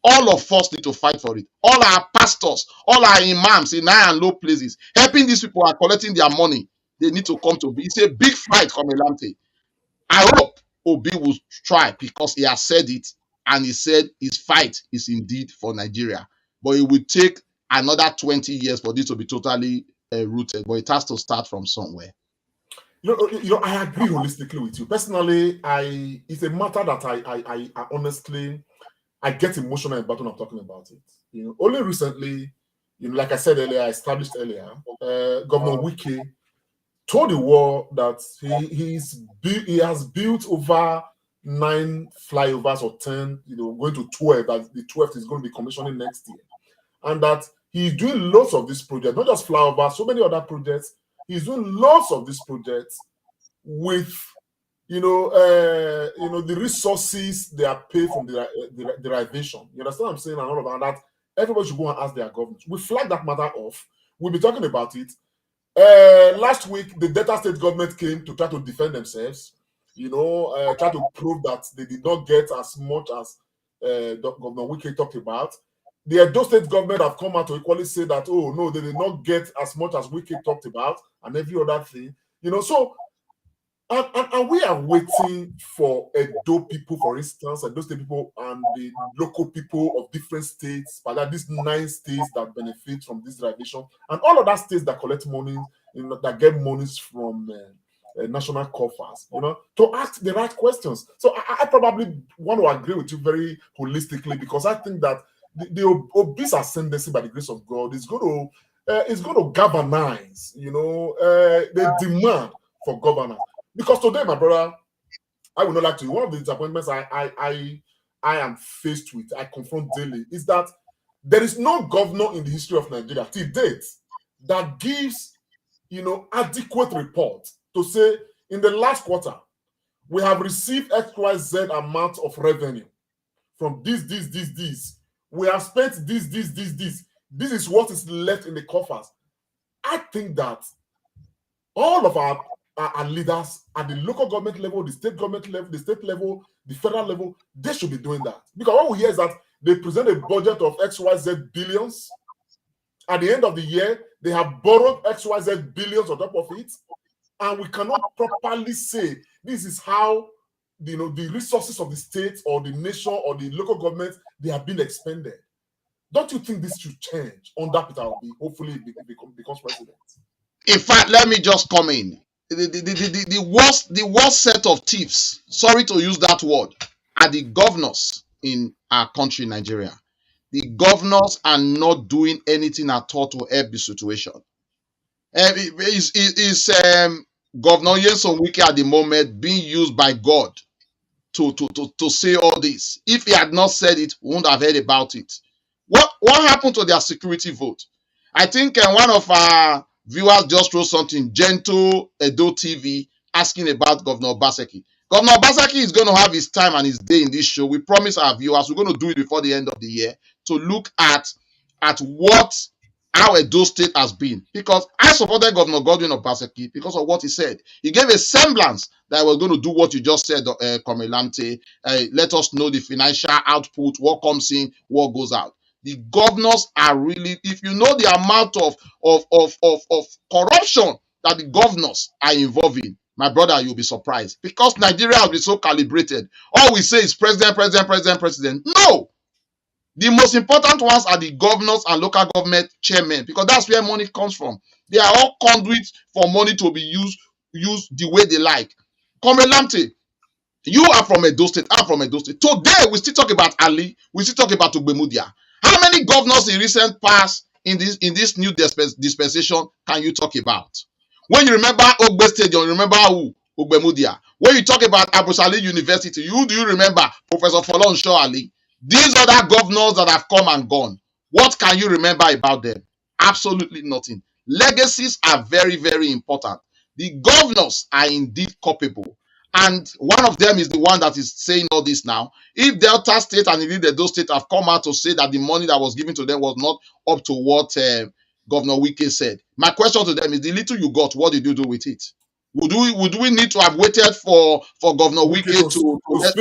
all of us need to fight for it. All our pastors, all our imams in high and low places, helping these people are collecting their money. They need to come to be. It's a big fight, Comrade. I hope Obi will try because he has said it, and he said his fight is indeed for Nigeria. But it will take another 20 years for this to be totally rooted. But it has to start from somewhere. I agree holistically with you. Personally, it's a matter that I honestly, I get emotional about when I'm talking about it. Only recently, like I said earlier, I established earlier, Governor Wike told the world that he has built over 9 flyovers or 10, going to 12. That the 12th is going to be commissioning next year, and that he's doing lots of these projects, not just flyovers, so many other projects. He's doing lots of these projects with, the resources they are paid from the derivation. You understand what I'm saying? And all of that. Everybody should go and ask their government. We flag that matter off. We'll be talking about it. Last week, the Delta State government came to try to defend themselves. Try to prove that they did not get as much as Governor Wike talked about. The Edo State government have come out to equally say that, oh, no, they did not get as much as Wike talked about and every other thing. So, and we are waiting for Edo people, for instance, Edo State people and the local people of different states, but that these 9 states that benefit from this derivation, and all of that states that collect money, that get monies from national coffers, to ask the right questions. So I probably want to agree with you very holistically, because I think that the obese ascendancy, by the grace of God, is going to galvanize, the demand for governance. Because today, my brother, I would not like to. One of the disappointments I am faced with, I confront daily, is that there is no governor in the history of Nigeria till date that gives, adequate report to say in the last quarter we have received XYZ amount of revenue from this. We have spent this. This is what is left in the coffers. I think that all of our leaders at the local government level, the state government level, the state level, the federal level, they should be doing that. Because what we hear is that they present a budget of XYZ billions. At the end of the year, they have borrowed XYZ billions on top of it. And we cannot properly say this is how the resources of the state or the nation or the local government, they have been expended. Don't you think this should change under Peter Obi? Hopefully it becomes president. In fact, let me just come in. The worst set of thieves, sorry to use that word, are the governors in our country, Nigeria. The governors are not doing anything at all to help the situation. Is Governor Nyesom Wike at the moment being used by God to say all this? If he had not said it, we wouldn't have heard about it. What happened to their security vote? I think one of our viewers just wrote something, Gentle Edo TV, asking about Governor Obaseki. Governor Obaseki is going to have his time and his day in this show. We promise our viewers we're going to do it before the end of the year to look at how Edo State has been. Because I supported Governor Godwin Obaseki because of what he said. He gave a semblance that he was going to do what you just said, Comrade Lamte. Let us know the financial output, what comes in, what goes out. The governors are really, if you know the amount of corruption that the governors are involved in, my brother, you'll be surprised. Because Nigeria has been so calibrated. All we say is president. No! The most important ones are the governors and local government chairmen, because that's where money comes from. They are all conduits for money to be used the way they like. Comrade Lamte, you are from Edo State. I'm from Edo State. Today, we still talk about Ali. We still talk about Ugbemudia. How many governors in recent past in this new dispensation can you talk about? When you remember Ogbe Stadium, you remember who? Ugbemudia. When you talk about Abu Salih University, who do you remember? Professor Folonsho Ali. These other governors that have come and gone, what can you remember about them? Absolutely nothing. Legacies are very, very important. The governors are indeed culpable. And one of them is the one that is saying all this now. If Delta State and indeed Edo State have come out to say that the money that was given to them was not up to what Governor Wike said, my question to them is: the little you got, what did you do with it? Would we need to have waited for Governor Wike to let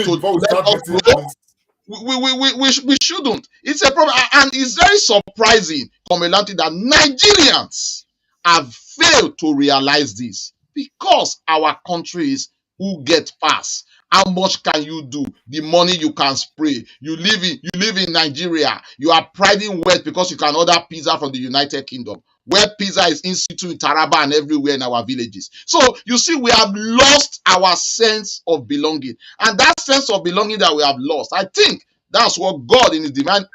us know? We shouldn't. It's a problem, and it's very surprising, Comrade, that Nigerians have failed to realize this, because our country is who get pass. How much can you do? The money you can spray. You live in Nigeria. You are priding wealth because you can order pizza from the United Kingdom, where pizza is in situ in Taraba and everywhere in our villages. So you see, we have lost our sense of belonging, and that sense of belonging that we have lost, I think that's what God in His divine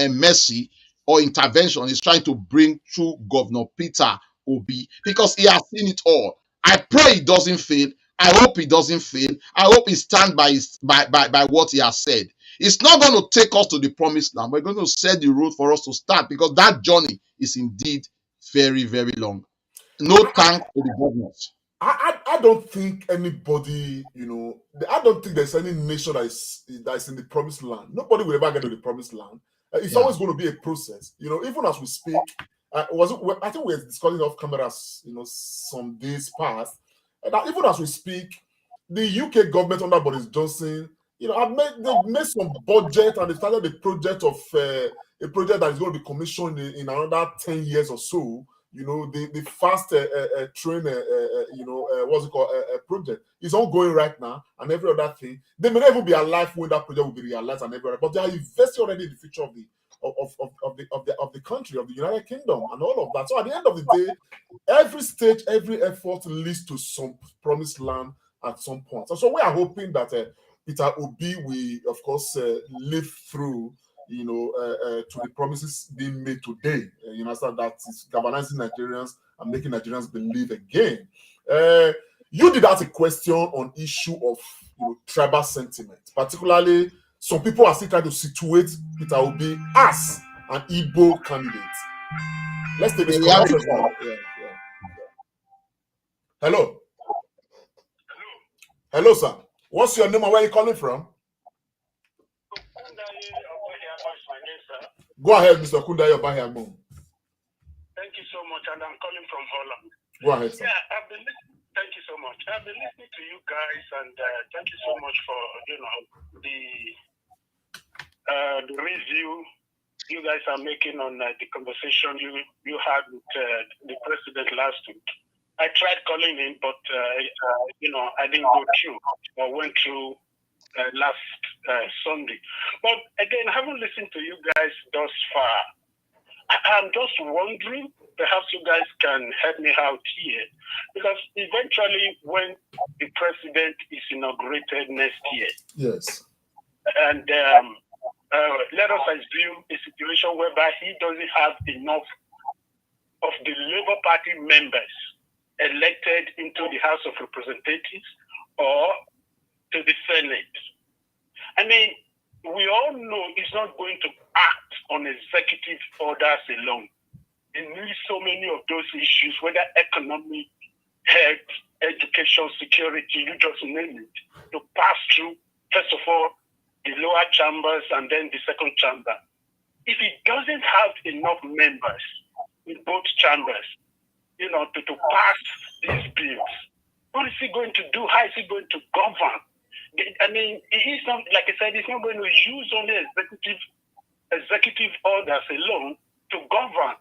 mercy or intervention is trying to bring through Governor Peter Obi, because he has seen it all. I pray he doesn't fail. I hope he doesn't fail. I hope he stands by what he has said. It's not going to take us to the promised land. We're going to set the road for us to start, because that journey is indeed very, very long. No thanks to the governors. I don't think anybody, I don't think there's any nation that is in the promised land. Nobody will ever get to the promised land. It's always going to be a process. Even as we speak, I think we were discussing off cameras, some days past. That even as we speak, the UK government under Boris Johnson, they've made some budget, and they started a project that is going to be commissioned in another 10 years or so. The fast train, what's it called, project is ongoing right now, and every other thing. They may not even be alive when that project will be realized, and every other, but they are investing already in the future of the country, of the United Kingdom, and all of that. So at the end of the day, every stage, every effort leads to some promised land at some point. So we are hoping that Peter Obi will, of course, live through, to the promises being made today. So that is galvanizing Nigerians and making Nigerians believe again. You did ask a question on issue of tribal sentiment, particularly. Some people are still trying to situate Peter Obi as an Igbo candidate. Let's take this call. Hello. Hello, sir. What's your name and where are you calling from? Go ahead, Mr. Kundayo Bahiagbo. Thank you so much, and I'm calling from Holland. Go ahead, sir. Yeah, thank you so much. I've been listening to you guys, and thank you so much for the review you guys are making on the conversation you had with the president last week. I tried calling him, but I didn't go through. I went through last Sunday. But again, I haven't listened to you guys thus far. I'm just wondering, perhaps you guys can help me out here, because eventually when the president is inaugurated next year, yes, and let us assume a situation whereby he doesn't have enough of the Labour Party members elected into the House of Representatives or to the Senate. I mean, we all know he's not going to act on executive orders alone. He needs so many of those issues, whether economic, health, education, security, you just name it, to pass through, first of all, the lower chambers and then the second chamber. If he doesn't have enough members in both chambers, to pass these bills, what is he going to do? How is he going to govern? I mean, he's not, like I said, he's not going to use only executive orders alone to govern.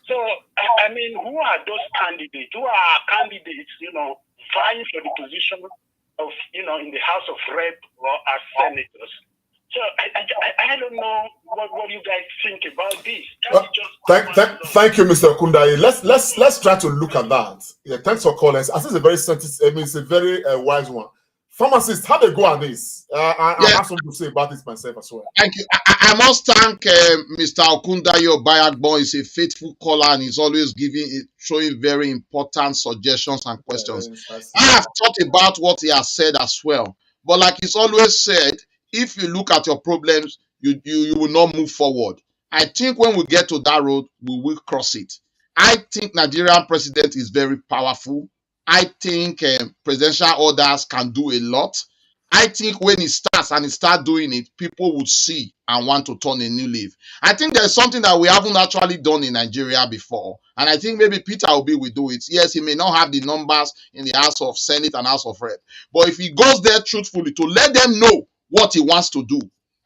So, I mean, who are those candidates? Who are candidates, vying for the position of, in the House of Rep or as senators? So I don't know what you guys think about this. Thank you, Mr. Kundaye. Let's try to look at that. Yeah, thanks for calling. I think it's a very it's a very wise one. Pharmacists, how they go at this? I have something to say about this myself as well. Thank you. I must thank Mr. Okundayo Bayagbo. He's a faithful caller and he's always showing very important suggestions and questions. I have thought about what he has said as well. But like he's always said, if you look at your problems, you will not move forward. I think when we get to that road, we will cross it. I think Nigerian president is very powerful. I think presidential orders can do a lot. I think when he starts doing it, people would see and want to turn a new leaf. I think there's something that we haven't actually done in Nigeria before. And I think maybe Peter Obi will do it. Yes, he may not have the numbers in the House of Senate and House of Rep. But if he goes there truthfully to let them know what he wants to do,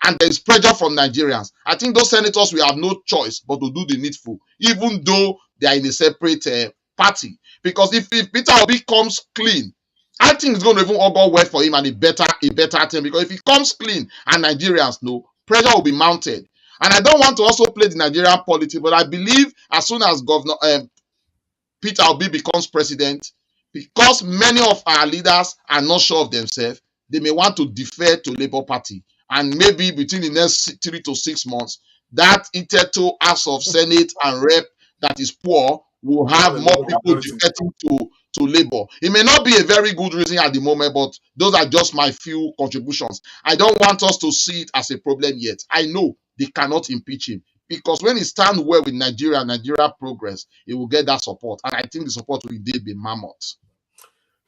and there's pressure from Nigerians, I think those senators will have no choice but to do the needful, even though they are in a separate party. Because if Peter Obi comes clean, I think it's going to even augur well for him and a better thing. Because if he comes clean and Nigerians know, pressure will be mounted. And I don't want to also play the Nigerian politics, but I believe as soon as Governor Peter Obi becomes president, because many of our leaders are not sure of themselves, they may want to defer to Labour Party. And maybe between the next 3 to 6 months, that Iteto House of Senate and Rep that is poor will have more people defecting to Labour. It may not be a very good reason at the moment, but those are just my few contributions. I don't want us to see it as a problem yet. I know they cannot impeach him, because when he stands well with Nigeria progress, he will get that support. And I think the support will indeed be mammoth.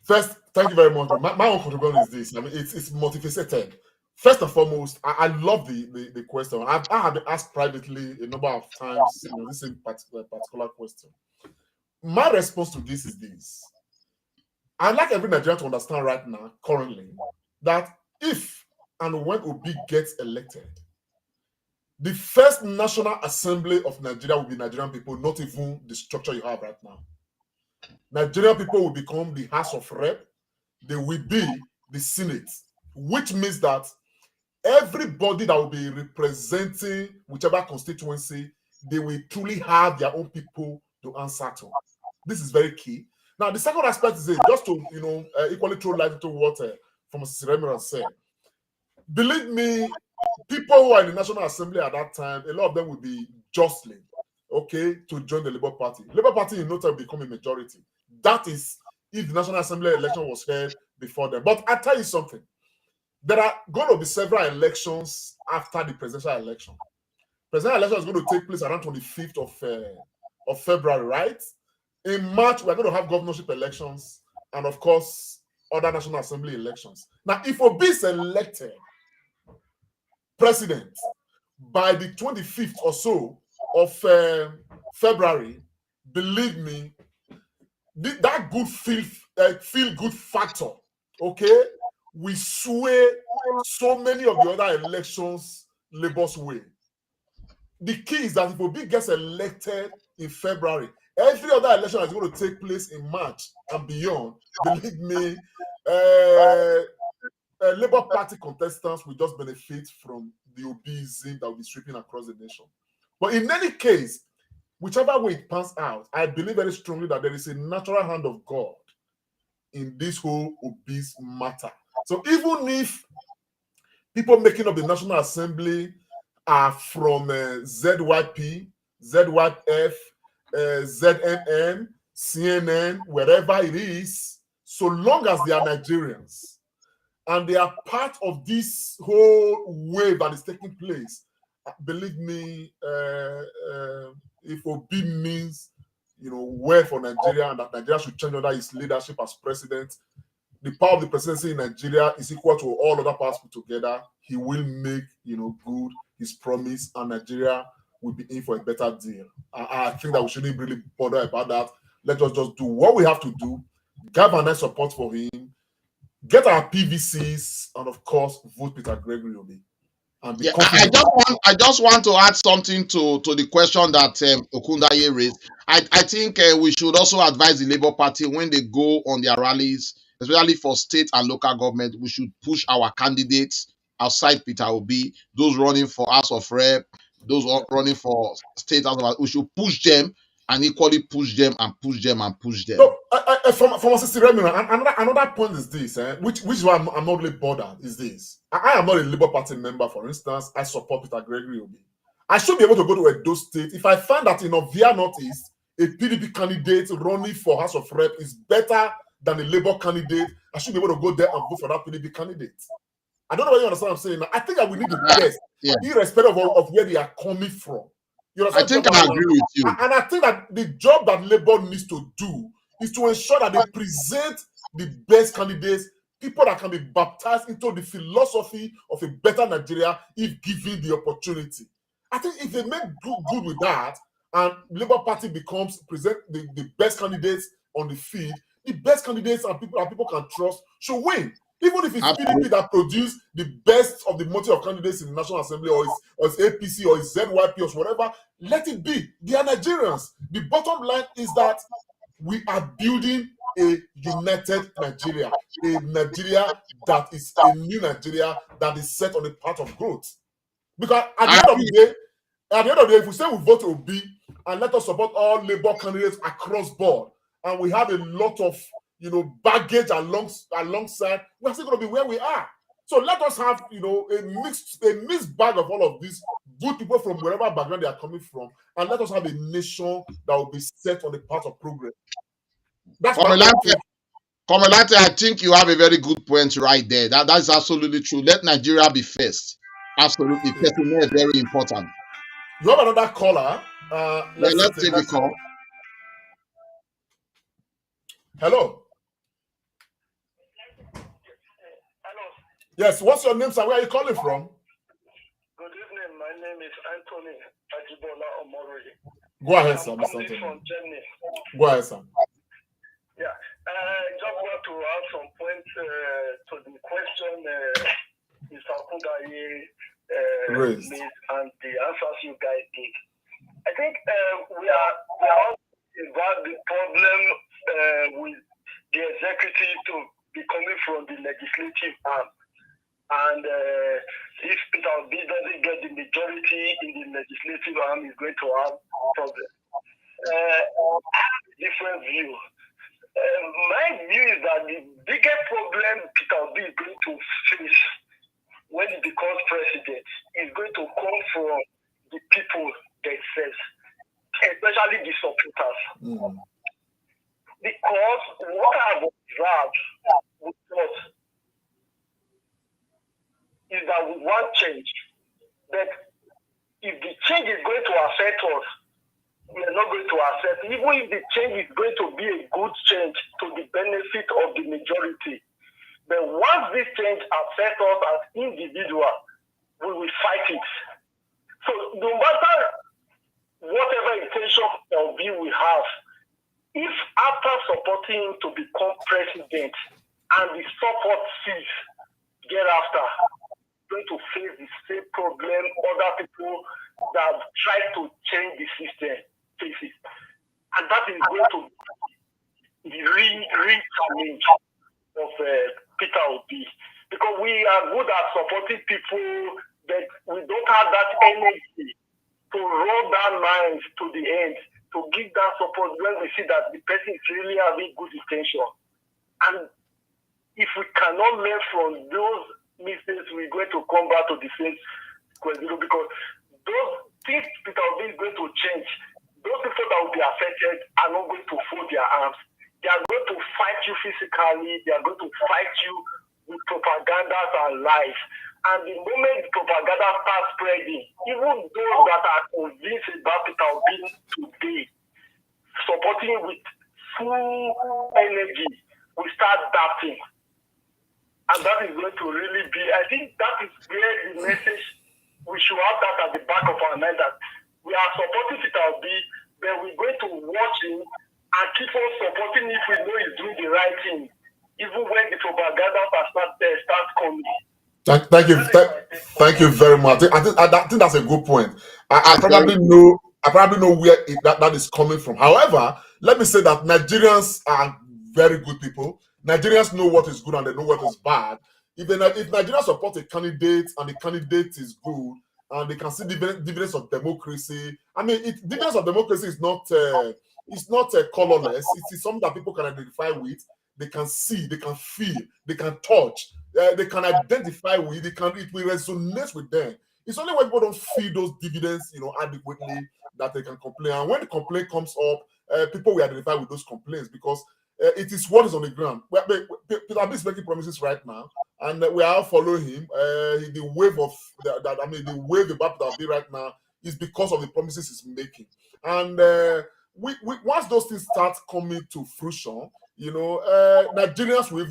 First, thank you very much. My own contribution is this. I mean, it's multifaceted. First and foremost, I love the question. I have been asked privately a number of times, this particular question. My response to this is this. I'd like every Nigerian to understand right now, currently, that if and when Obi gets elected, the first National Assembly of Nigeria will be Nigerian people, not even the structure you have right now. Nigerian people will become the House of Rep. They will be the Senate, which means that everybody that will be representing whichever constituency, they will truly have their own people to answer to. This is very key. Now, the second aspect is just to equally throw light into what Mr. Remira said. Believe me, people who are in the National Assembly at that time, a lot of them will be jostling, to join the Labour Party. Labour Party in no time will become a majority. That is if the National Assembly election was held before them. But I tell you something. There are going to be several elections after the presidential election. Presidential election is going to take place around 25th of February, right? In March, we're going to have governorship elections and, of course, other National Assembly elections. Now, if Obi is elected president by the 25th or so of February, believe me, that good feel good factor, we sway so many of the other elections Labour's way. The key is that if Obi gets elected in February, every other election is going to take place in March and beyond. Believe me, Labour Party contestants will just benefit from the Obism that will be sweeping across the nation. But in any case, whichever way it pans out, I believe very strongly that there is a natural hand of God in this whole obese matter. So even if people making up the National Assembly are from ZYP, ZYF, ZNN, CNN, wherever it is, so long as they are Nigerians and they are part of this whole wave that is taking place, believe me, if Obi means, well for Nigeria and that Nigeria should change under his leadership as president, the power of the presidency in Nigeria is equal to all other powers put together. He will make, good his promise, and Nigeria will be in for a better deal. I think that we shouldn't really bother about that. Let us just do what we have to do, galvanize support for him, get our PVCs, and of course, vote Peter Gregory Obi. Yeah, I just want to add something to the question that Okundaye raised. I think we should also advise the Labour Party when they go on their rallies, especially for state and local government. We should push our candidates outside Peter Obi, those running for House of Rep, those running for state house of, we should push them and equally push them and push them and push them. No, from a sister Remy, another point is this, which is why I'm not really bothered, is this. I am not a Labour Party member, for instance. I support Peter Gregory Obi. I should be able to go to Edo State if I find that in Ovia Northeast, a PDP candidate running for House of Rep is better than a Labour candidate. I should be able to go there and vote for that PDP candidate. I don't know whether you understand what I'm saying. I think that we need the best, irrespective of where they are coming from. You I think I agree with you. And I think that the job that Labour needs to do is to ensure that they present the best candidates, people that can be baptized into the philosophy of a better Nigeria if given the opportunity. I think if they make good with that, and Labour Party becomes present the best candidates on the field, the best candidates and people can trust should win. Even if it's PDP that produce the best of the multi of candidates in the National Assembly, or it's APC, or it's ZYP, or whatever, let it be. They are Nigerians. The bottom line is that we are building a united Nigeria, a Nigeria that is a new Nigeria that is set on a path of growth. Because at the end of the day, if we say we vote Obi and let us support all Labour candidates across board, and we have a lot of baggage alongside, we're still going to be where we are. So let us have a mixed bag of all of these good people from wherever background they are coming from, and let us have a nation that will be set on the path of progress. That's Comrade, I think you have a very good point right there. That is absolutely true. Let Nigeria be first. Absolutely, personnel is very important. You have another caller. Let's take the call. Hello. Yes, what's your name, sir? Where are you calling from? Good evening. My name is Anthony Ajibola Omori. Go ahead, sir. I'm calling from Germany. Go ahead, sir. Yeah, I just want to add some points to the question Mr. Kundaye raised and the answers you guys did. I think we are all about the problem with the executive to be coming from the legislative arm. And if Peter Obi doesn't get the majority in the legislative arm, he's going to have a problem. I have a different view. My view is that the biggest problem Peter Obi is going to face when he becomes president is going to come from the people themselves, especially the supporters. Because what I've observed with us is that we want change. But if the change is going to affect us, we are not going to accept. Even if the change is going to be a good change to the benefit of the majority. But once this change affects us as individuals, we will fight it. So no matter whatever intention we have, if after supporting him to become president and the support cease thereafter, going to face the same problem other people that try to change the system faces. And that is going to be the real challenge of Peter Obi. Because we are good at supporting people, but we don't have that energy to roll down minds to the end, to give that support when we see that the person is really having good intention. And if we cannot learn from those mistakes, we're going to come back to the same question, because those things Peter Obi is going to change. Those people that will be affected are not going to fold their arms. They are going to fight you physically. They are going to fight you with propaganda and lies. And the moment the propaganda starts spreading, even those that are convinced about Peter Obi today, supporting with full energy, will start doubting. And that is going to really be, I think that is where the message, we should have that at the back of our mind, that we are supporting Peter Obi, but we're going to watch him and keep on supporting if we know he's doing the right thing, even when the propaganda starts coming. Thank you very much. I think that's a good point. I probably know where that is coming from. However, let me say that Nigerians are very good people. Nigerians know what is good and they know what is bad. if Nigeria support a candidate and the candidate is good and they can see dividends of democracy, I mean, dividends of democracy is not colorless. It is something that people can identify with. They can see, they can feel, they can touch, they can identify with. It will resonate with them. It's only when people don't feel those dividends, adequately, that they can complain. And when the complaint comes up, people will identify with those complaints because it is what is on the ground. Peter Obi is making promises right now, and we are all following him. The wave about Peter Obi right now is because of the promises he's making. And we once those things start coming to fruition, Nigerians will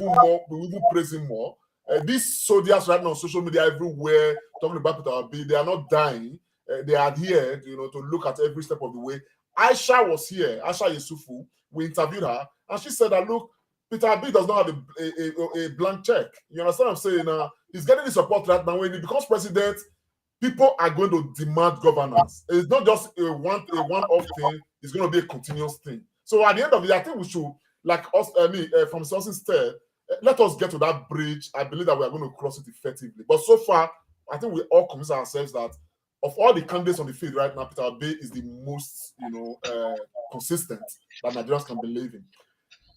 even praise him more. These soldiers right now on social media everywhere talking about Peter Obi, they are not dying. They are here, to look at every step of the way. Aisha was here, Aisha Yusufu. We interviewed her, and she said that, look, Peter Obi does not have a blank check. You understand what I'm saying? He's getting the support right now. When he becomes president, people are going to demand governance. It's not just a one-off thing. It's going to be a continuous thing. So at the end of the day, I think we should, like us, from Sources said, let us get to that bridge. I believe that we are going to cross it effectively. But so far, I think we all convince ourselves that of all the candidates on the field right now, Peter Obi is the most, consistent that Nigerians can believe in.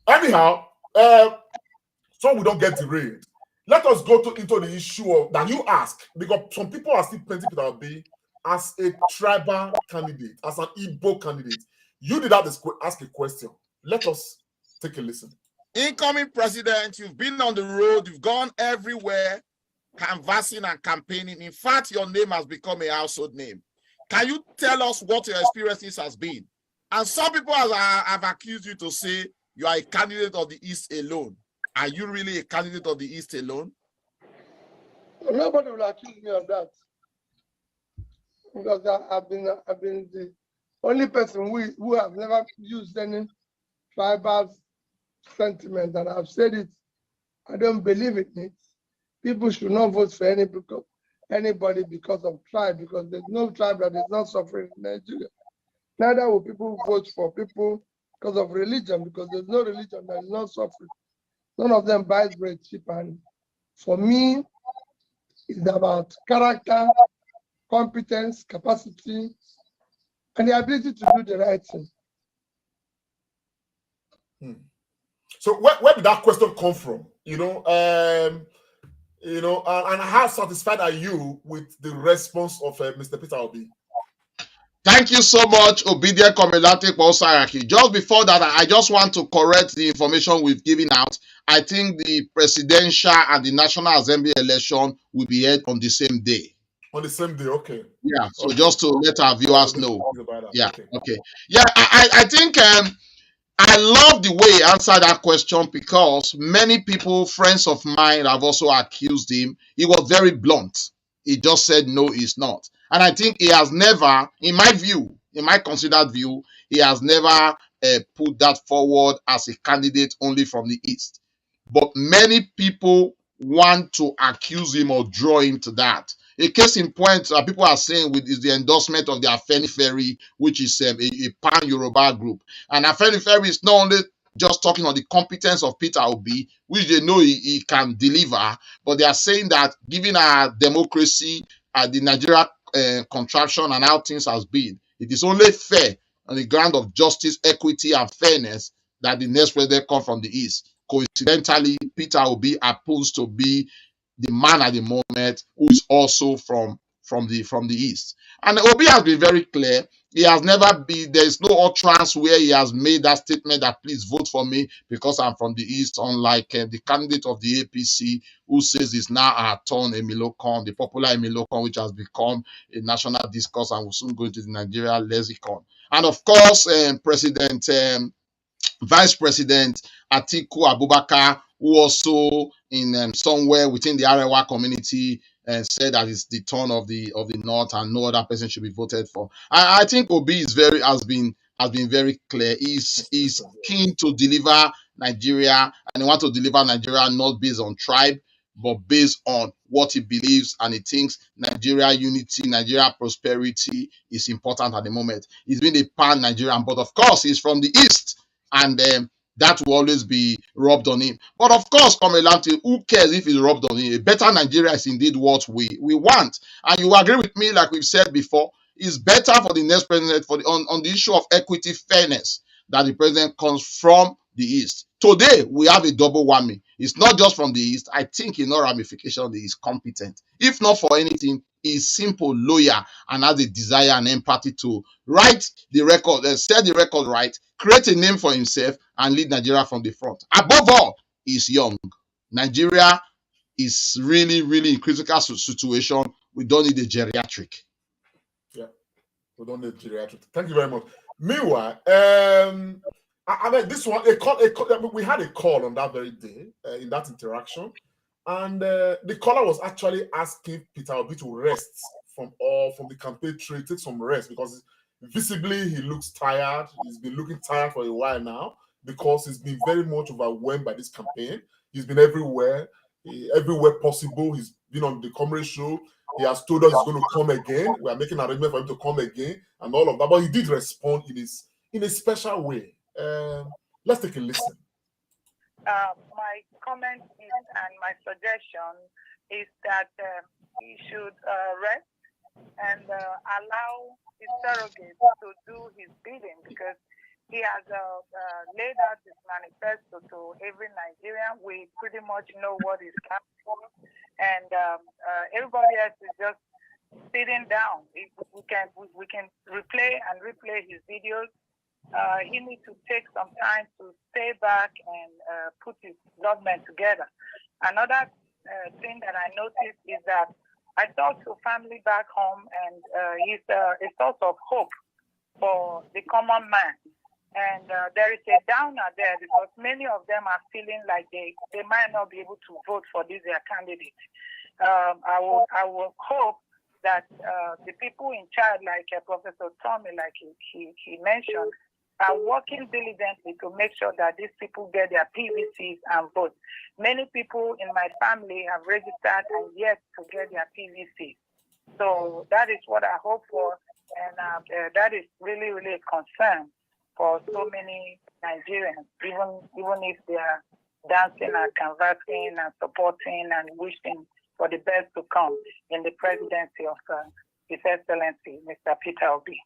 Anyhow, so we don't get derailed. Let us go into the issue of that you ask, because some people are still painting Peter Obi as a tribal candidate, as an Igbo candidate. You did ask a question. Let us take a listen. Incoming president, you've been on the road, you've gone everywhere, canvassing and campaigning. In fact, your name has become a household name. Can you tell us what your experiences has been? And some people have accused you to say you are a candidate of the East alone. Are you really a candidate of the East alone? Nobody will accuse me of that, because I've been the only person who have never used any tribal sentiment, and I've said it. I don't believe in it. People should not vote for anybody because of tribe, because there's no tribe that is not suffering in Nigeria. Neither will people vote for people because of religion, because there's no religion that is not suffering. None of them buys bread cheap. And for me, it's about character, competence, capacity, and the ability to do the right thing. So where did that question come from? And how satisfied are you with the response of Mr. Peter Obi? Thank you so much, Obedient Comrade Pausaraki. Just before that, I just want to correct the information we've given out. I think the presidential and the National Assembly election will be held on the same day. On the same day, okay. Yeah, so just to let our viewers know. Yeah, okay. Yeah, I think I love the way he answered that question, because many people, friends of mine, have also accused him. He was very blunt. He just said, no, he's not. And I think he has never, in my view, in my considered view, he has never put that forward as a candidate only from the East. But many people want to accuse him or draw him to that. A case in point, people are saying is the endorsement of the Afenifere, which is a pan-Yoruba group. And Afenifere is not only just talking on the competence of Peter Obi, which they know he can deliver, but they are saying that given our democracy, the Nigeria contraction and how things has been, it is only fair on the ground of justice, equity, and fairness that the next president come from the East. Coincidentally, Peter Obi happens to be the man at the moment who is also from the East. And Obi has been very clear. He has never been, there is no utterance where he has made that statement that please vote for me because I'm from the East, unlike the candidate of the APC who says it's now our turn, Emilokon, the popular Emilokon, which has become a national discourse and will soon go into the Nigeria lexicon. And of course, Vice President Atiku Abubakar, who also in somewhere within the Arewa community said that it's the turn of the North and no other person should be voted for. I think Obi is has been very clear. He's keen to deliver Nigeria, and he wants to deliver Nigeria not based on tribe, but based on what he believes, and he thinks Nigeria unity, Nigeria prosperity is important at the moment. He's been a pan-Nigerian, but of course he's from the East, and that will always be rubbed on him. But of course, Comrade Lanti, who cares if it's rubbed on him? A better Nigeria is indeed what we want. And you agree with me, like we've said before, it's better for the next president on the issue of equity, fairness, that the president comes from the East. Today, we have a double whammy. It's not just from the East. I think in all ramifications, he is competent. If not for anything, he's simple, loyal, and has a desire and empathy to write the record, set the record right, create a name for himself, and lead Nigeria from the front. Above all, he's young. Nigeria is really, really in critical situation. We don't need a geriatric. Yeah, we don't need geriatric. Thank you very much. Meanwhile, I mean, this one, we had a call on that very day in that interaction, and the caller was actually asking Peter Obi to rest from the campaign trail, take some rest, because visibly he looks tired. He's been looking tired for a while now because he's been very much overwhelmed by this campaign. He's been everywhere possible. He's been on the Comrade show. He has told us he's going to come again. We are making an arrangement for him to come again and all of that. But he did respond in a special way. Let's take a listen. My comment and my suggestion is that he should rest and allow his surrogate to do his bidding, because he has laid out his manifesto to every Nigerian. We pretty much know what he's coming for, and everybody else is just sitting down. We can replay his videos. He needs to take some time to stay back and put his government together. Another thing that I noticed is that I talked to family back home, and he's a source of hope for the common man. And there is a downer there, because many of them are feeling like they might not be able to vote for their candidate. I will hope that the people in charge, like Professor Tommy, like he mentioned, are working diligently to make sure that these people get their PVCs and vote. Many people in my family have registered and yet to get their PVCs. So that is what I hope for, and that is really, really a concern for so many Nigerians, even if they are dancing and canvassing and supporting and wishing for the best to come in the presidency of His Excellency, Mr. Peter Obi.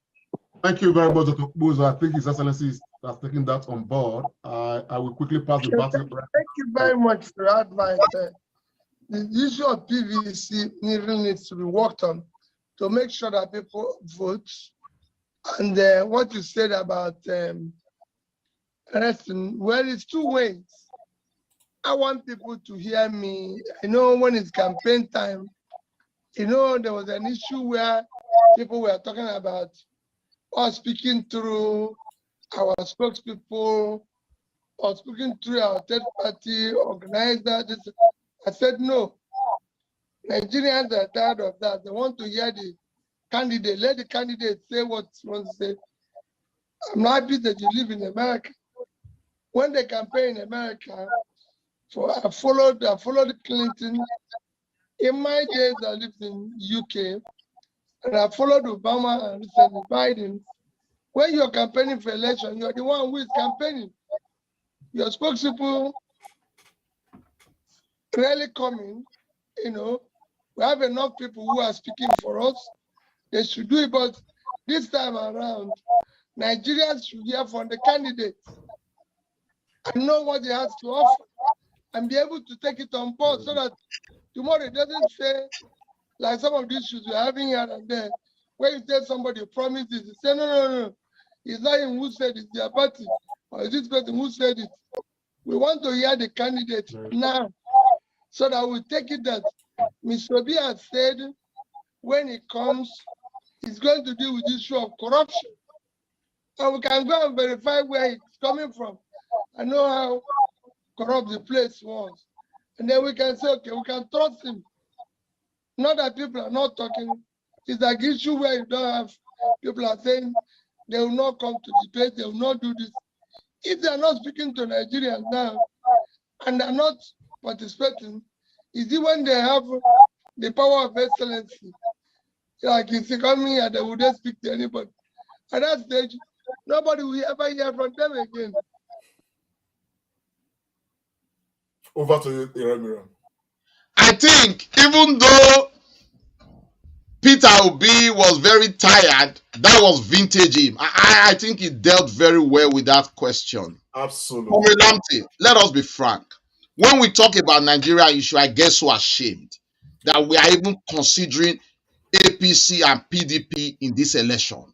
Thank you very much, Dr. Buzo. I think His Excellency has taken that on board. I will quickly pass the baton. Thank you very much for your advice. The issue of PVC really needs to be worked on to make sure that people vote. And what you said about resting, well, it's two ways. I want people to hear me. I know when it's campaign time, there was an issue where people were talking about us speaking through our spokespeople or speaking through our third party organizer. I said, no. Nigerians are tired of that. They want to hear the candidate. Let the candidate say what he wants to say. I'm happy that you live in America. When they campaign in America, I followed Clinton. In my days, I lived in UK, and I followed Obama and recently Biden. When you're campaigning for election, you're the one who is campaigning. Your spokespeople rarely coming. We have enough people who are speaking for us. They should do it, but this time around, Nigerians should hear from the candidates and know what he has to offer and be able to take it on board, so that tomorrow it doesn't say, like some of these issues we're having here and there, where you tell somebody promise this, you say, no. It's not him who said it, it's their party, or is this person who said it. We want to hear the candidate now, so that we take it that Mr. Obi has said when he comes, he's going to deal with the issue of corruption. And we can go and verify where he's coming from and know how corrupt the place was. And then we can say, okay, we can trust him. Not that people are not talking. It's like issue where you don't have people are saying they will not come to debate, they will not do this. If they are not speaking to Nigerians now and are not participating, is it when they have the power of excellency? Like if they come here, they wouldn't speak to anybody. At that stage, nobody will ever hear from them again. Over to you, Iremira. I think even though Peter Obi was very tired, that was vintage him. I think he dealt very well with that question. Absolutely. Comrade Lamptey, let us be frank. When we talk about Nigeria issue, I get so ashamed that we are even considering APC and PDP in this election.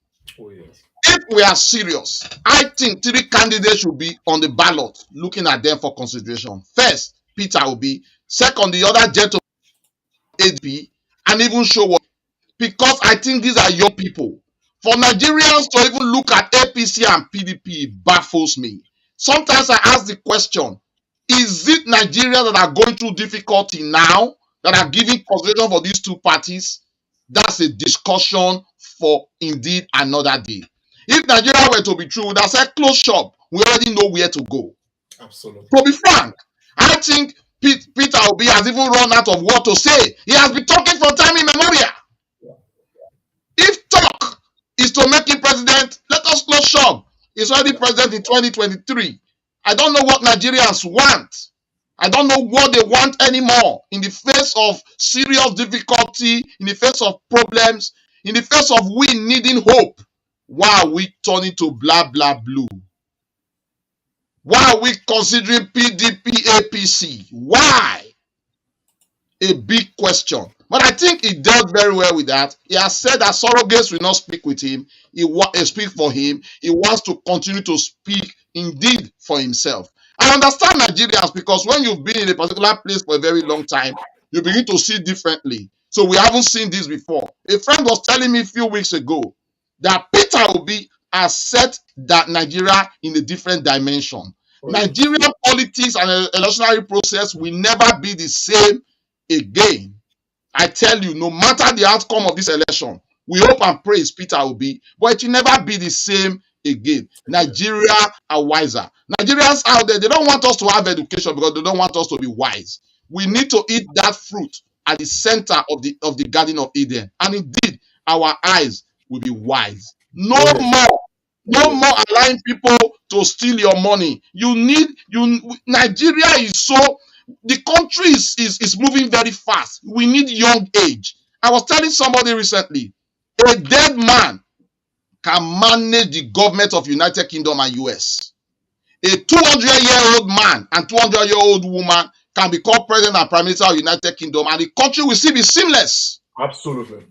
Oh, yes. If we are serious, I think 3 candidates should be on the ballot, looking at them for consideration. First, Peter Obi. Second, the other gentleman, ADP, and even show what. Because I think these are young people. For Nigerians to even look at APC and PDP baffles me. Sometimes I ask the question, is it Nigerians that are going through difficulty now that are giving consideration for these 2 parties? That's a discussion for indeed another day. If Nigeria were to be true, that's a close shop. We already know where to go. Absolutely. To be frank, I think Peter Obi has even run out of what to say. He has been talking from time immemorial. If talk is to make him president, let us close shop. He's already president in 2023. I don't know what Nigerians want. I don't know what they want anymore in the face of serious difficulty, in the face of problems, in the face of we needing hope. Why are we turning to blah, blah, blue? Why are we considering PDP, APC? Why? A big question. But I think he dealt very well with that. He has said that surrogates will not speak with him. He speak for him. He wants to continue to speak indeed for himself. I understand Nigerians because when you've been in a particular place for a very long time, you begin to see differently. So we haven't seen this before. A friend was telling me a few weeks ago that Peter Obi has set that Nigeria in a different dimension. Nigerian politics and electionary process will never be the same again. I tell you, no matter the outcome of this election, we hope and pray it's Peter Obi, but it will never be the same again. Nigeria are wiser. Nigerians out there, they don't want us to have education because they don't want us to be wise. We need to eat that fruit at the center of the Garden of Eden. And indeed, our eyes will be wise. No more allowing people to steal your money. Nigeria is so, the country is moving very fast. We need young age. I was telling somebody recently, a dead man can manage the government of United Kingdom and US. A 200-year-old man and 200-year-old woman can become president and prime minister of United Kingdom, and the country will still be seamless. Absolutely.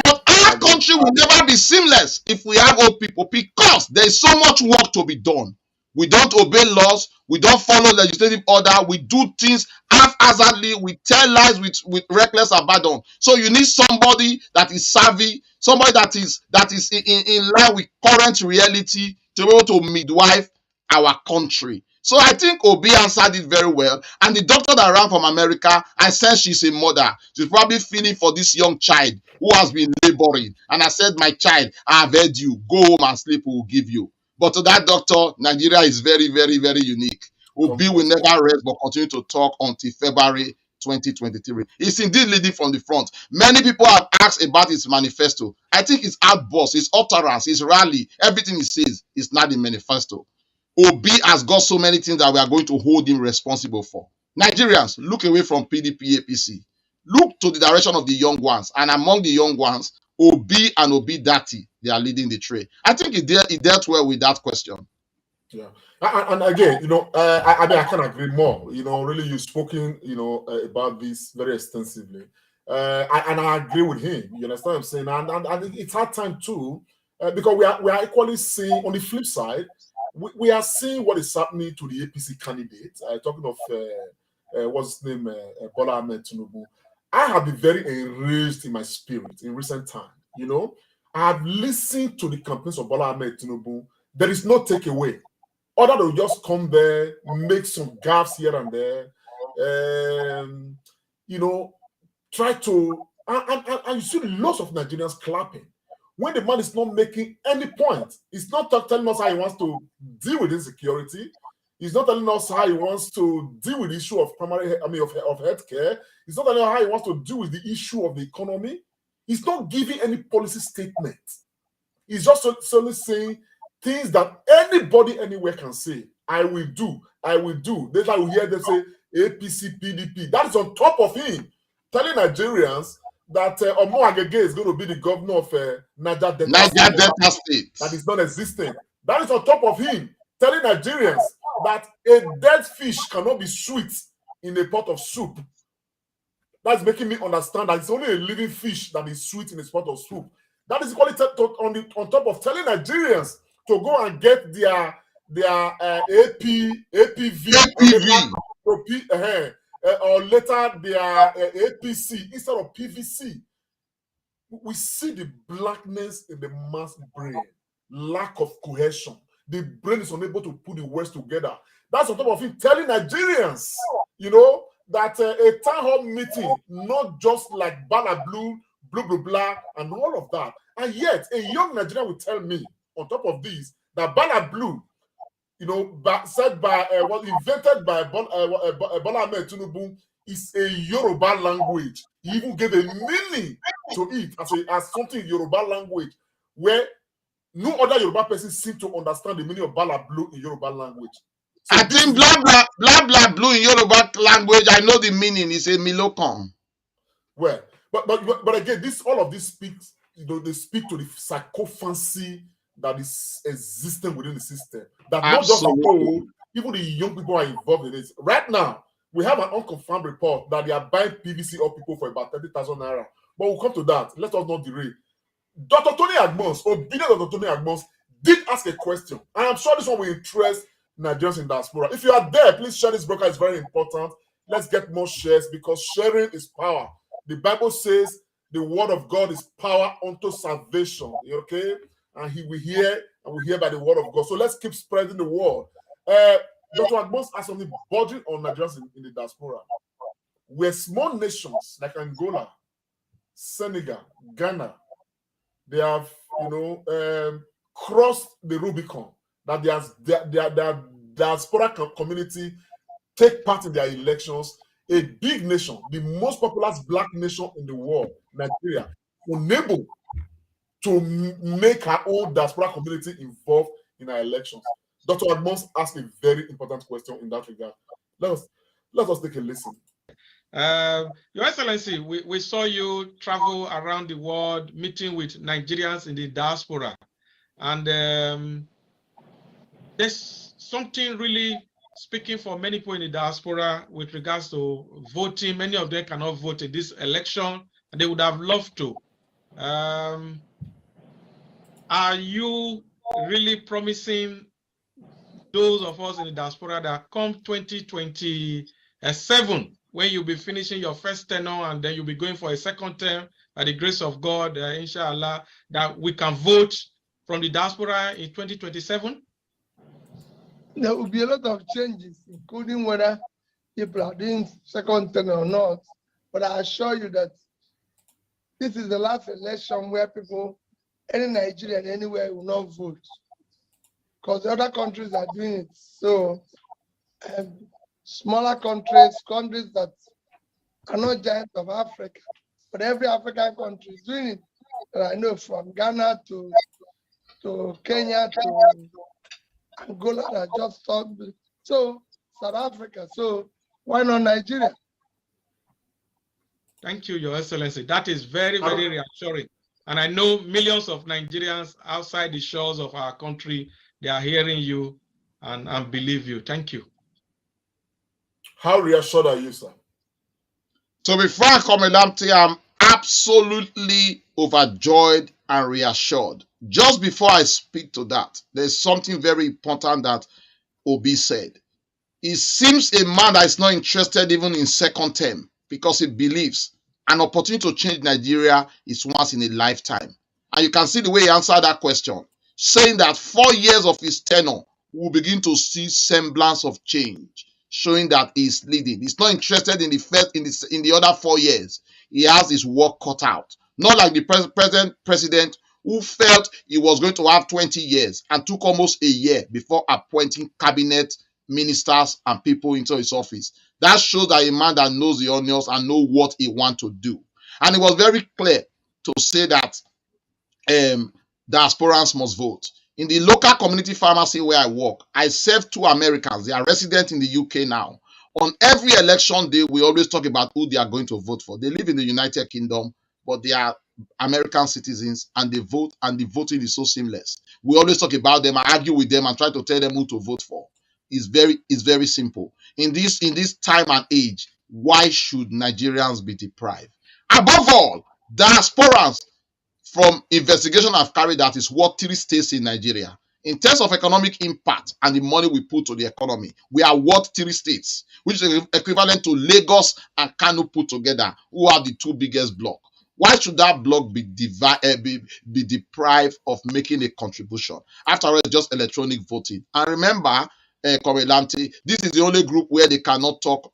But our country will never be seamless if we have old people, because there is so much work to be done. We don't obey laws. We don't follow legislative order. We do things haphazardly. We tell lies with reckless abandon. So you need somebody that is savvy, somebody that is in line with current reality to be able to midwife our country. So I think Obi answered it very well. And the doctor that ran from America, I said she's a mother. She's probably feeling for this young child who has been laboring. And I said, my child, I have heard you. Go home and sleep, we will give you. But to that doctor, Nigeria is very, very, very unique. Obi will never rest but continue to talk until February 2023. It's indeed leading from the front. Many people have asked about his manifesto. I think his outburst, his utterance, his rally, everything he says is not the manifesto. Obi has got so many things that we are going to hold him responsible for. Nigerians, look away from PDP, APC. Look to the direction of the young ones. And among the young ones, Obi and Obi Dati, they are leading the trade. I think he dealt well with that question. Yeah. And again, I mean, I can agree more. Really, you've spoken, about this very extensively. And I agree with him. You understand what I'm saying? And it's hard time too, because we are equally seeing, on the flip side, we are seeing what is happening to the APC candidate. Talking of what's his name, Bola Ahmed Tinubu. I have been very enraged in my spirit in recent time. I have listened to the campaigns of Bola Ahmed Tinubu. There is no takeaway. Other than just come there, make some gaps here and there, try to, and you see lots of Nigerians clapping. When the man is not making any point, he's not telling us how he wants to deal with insecurity. He's not telling us how he wants to deal with the issue of of healthcare. He's not telling us how he wants to deal with the issue of the economy. He's not giving any policy statement. He's just solely saying things that anybody anywhere can say. I will do. Then I will hear them say, APC, PDP. That is on top of him telling Nigerians that Omo Agege is going to be the governor of Niger Delta State. That is non-existent. That is on top of him telling Nigerians that a dead fish cannot be sweet in a pot of soup. That's making me understand that it's only a living fish that is sweet in a pot of soup. That is equally on top of telling Nigerians to go and get their APV or later their APC instead of PVC. We see the blackness in the mass brain, lack of cohesion. The brain is unable to put the words together. That's on top of him telling Nigerians, that a town hall meeting, not just like Bala Blue, blah, blah, blah, and all of that. And yet, a young Nigerian will tell me, on top of this, that Bala Blue, invented by Bola Ahmed Tinubu, is a Yoruba language. He even gave a meaning to it as something Yoruba language, where no other Yoruba person seems to understand the meaning of Bala Blue in Yoruba language. So I think blah blue in Yoruba language, I know the meaning. It's a milocom. Well, but again, all of this speaks, they speak to the psychophancy that is existing within the system. That not just the old, even the young people are involved in it. Right now, we have an unconfirmed report that they are buying PVC of people for about 30,000 naira. But we'll come to that. Let us not derail. Dr. Tony Agbons, obedient Dr. Tony Agbons, did ask a question. And I'm sure this one will interest Nigerians in diaspora. If you are there, please share this broadcast. It's very important. Let's get more shares because sharing is power. The Bible says the word of God is power unto salvation. Okay? And we hear by the word of God. So let's keep spreading the word. Dr. Agbons asked something bordering on Nigerians in the diaspora. We're small nations like Angola, Senegal, Ghana. They have, crossed the Rubicon. That their diaspora community take part in their elections. A big nation, the most populous black nation in the world, Nigeria, unable to make her own diaspora community involved in our elections. Dr. Agbons asked a very important question in that regard. Let us take a listen. Your Excellency, we saw you travel around the world meeting with Nigerians in the diaspora. And there's something really speaking for many people in the diaspora with regards to voting. Many of them cannot vote in this election, and they would have loved to. Are you really promising those of us in the diaspora that come 2027, when you'll be finishing your first tenure and then you'll be going for a second term, by the grace of God, inshallah, that we can vote from the diaspora in 2027? There will be a lot of changes, including whether people are doing second term or not. But I assure you that this is the last election where people, any Nigerian anywhere, will not vote, because the other countries are doing it. So smaller countries that are not giants of Africa, but every African country is doing it. And I know from Ghana to Kenya to Angola that just started. So South Africa. So why not Nigeria? Thank you, Your Excellency. That is very, very reassuring. And I know millions of Nigerians outside the shores of our country, they are hearing you and believe you. Thank you. How reassured are you, sir? To be frank, Comrade, I'm absolutely overjoyed and reassured. Just before I speak to that, there's something very important that Obi said. It seems a man that is not interested even in second term because he believes an opportunity to change Nigeria is once in a lifetime. And you can see the way he answered that question, saying that 4 years of his tenure will begin to see semblance of change, showing that he's leading. He's not interested in the other 4 years. He has his work cut out. Not like the present president who felt he was going to have 20 years and took almost a year before appointing cabinet ministers and people into his office. That shows that a man that knows the onions and knows what he wants to do. And it was very clear to say that diasporans must vote. In the local community pharmacy where I work, I serve 2 Americans. They are resident in the UK now. On every election day, we always talk about who they are going to vote for. They live in the United Kingdom, but they are American citizens, and they vote, and the voting is so seamless. We always talk about them and argue with them and try to tell them who to vote for. It's very simple. In this time and age, why should Nigerians be deprived? Above all, diasporans from investigation I've carried out is what 3 states in Nigeria. In terms of economic impact and the money we put to the economy, we are what 3 states, which is equivalent to Lagos and Kano put together, who are the 2 biggest blocks. Why should that block be deprived of making a contribution? After all, it's just electronic voting. And remember, Comrade, this is the only group where they cannot talk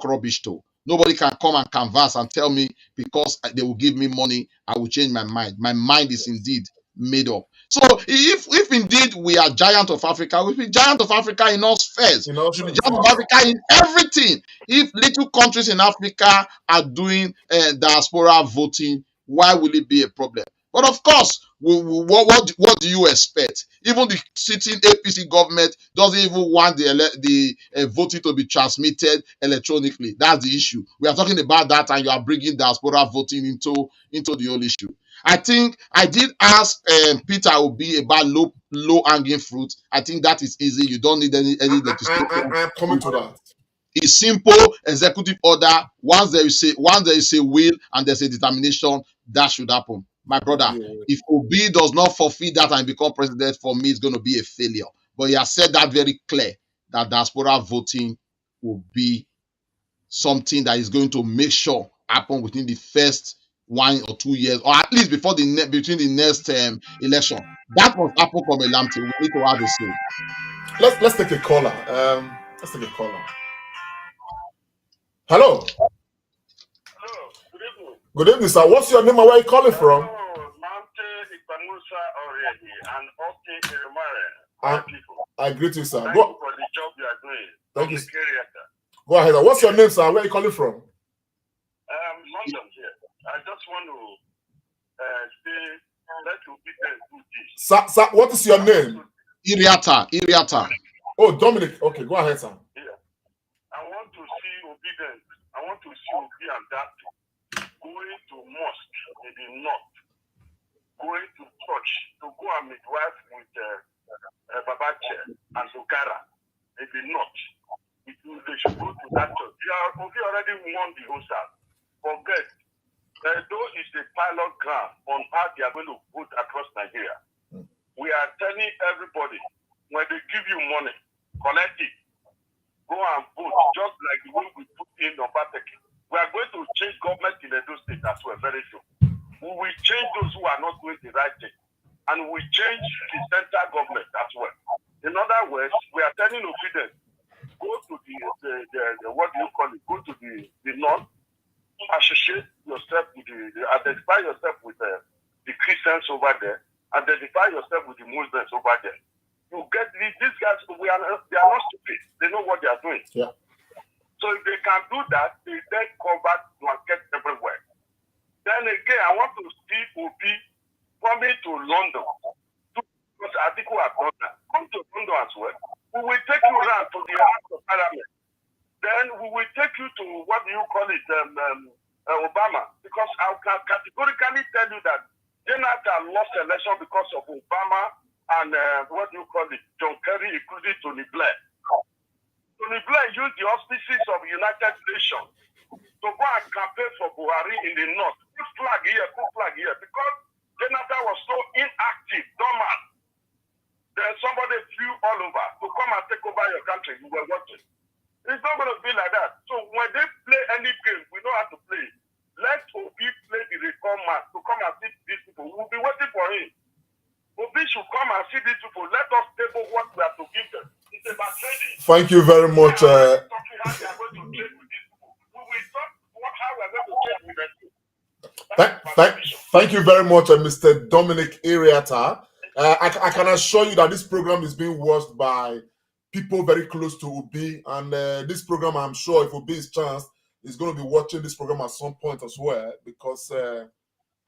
rubbish to. Nobody can come and canvass and tell me because they will give me money, I will change my mind. My mind is indeed made up. So if indeed we are giant of Africa, we should be giant of Africa in all spheres. We should be giant of Africa in everything. If little countries in Africa are doing diaspora voting, why will it be a problem? But of course, what do you expect? Even the sitting APC government doesn't even want the voting to be transmitted electronically. That's the issue. We are talking about that, and you are bringing diaspora voting into the whole issue. I think I did ask Peter Obi about low hanging fruit. I think that is easy. You don't need any legislation. I'm coming to that. It's simple executive order. Once there is a will and there's a determination, that should happen. My brother, if Obi does not fulfill that and become president, for me, it's going to be a failure. But he has said that very clear, that diaspora voting will be something that is going to make sure happen within the first 1 or 2 years, or at least between the next election. That must happen from a Lamte. We need to have a say. Let's take a caller. Let's take a caller. Hello. Hello, good evening. Good evening, sir. What's your name and where are you calling from? I greet you, sir. Thank you for the job you are doing. Thank you. Go ahead. What's your name, sir? Where are you calling from? London here. I just want to say let you be there do this. Sir, what is your name? Iriata. Oh, Dominic. Okay, go ahead, sir. Yeah. I want to see obedience. I want to see Obi and that going to mosque in the north, going to church to go and midwife with Babache and Zokara in the north. They should go to that church. Obi already won the whole South. Forget, though is the pilot ground on how they are going to vote across Nigeria. We are telling everybody, when they give you money, collect it. Go and vote, just like the way we put in on Pateki. We are going to change government in Edo State as well, very soon. We will change those who are not doing the right thing. And we change the central government as well. In other words, we are telling obedience, go to the what do you call it? Go to the north, associate yourself with identify yourself with the Christians over there, identify yourself with the Muslims over there. You get these guys, they are not stupid. They know what they are doing. Yeah. So if they can do that, they then cover blanket everywhere. Then again, I want to see Obi coming to London. Because I think we have done that. Come to London as well. We will take you around to the House of Parliament. Then we will take you to what do you call it, Obama. Because I can categorically tell you that Jonathan lost the election because of Obama and what do you call it, John Kerry, including Tony Blair. Tony Blair used the auspices of the United Nations to go and campaign for Buhari in the north. Put flag here, because Jonathan was so inactive, dormant. Then somebody flew all over to come and take over your country. You were watching. It's not going to be like that. So when they play any game, we know how to play. Let Obi play the reform match to come and see these people. We'll be waiting for him. Obi should come and see these people. Let us table what we have to give them. It's about trading. Thank you very much. Thank you very much, Mr. Dominic Iriata. I can assure you that this program is being watched by people very close to Obi, and this program, I'm sure, if Obi is chanced, is going to be watching this program at some point as well, because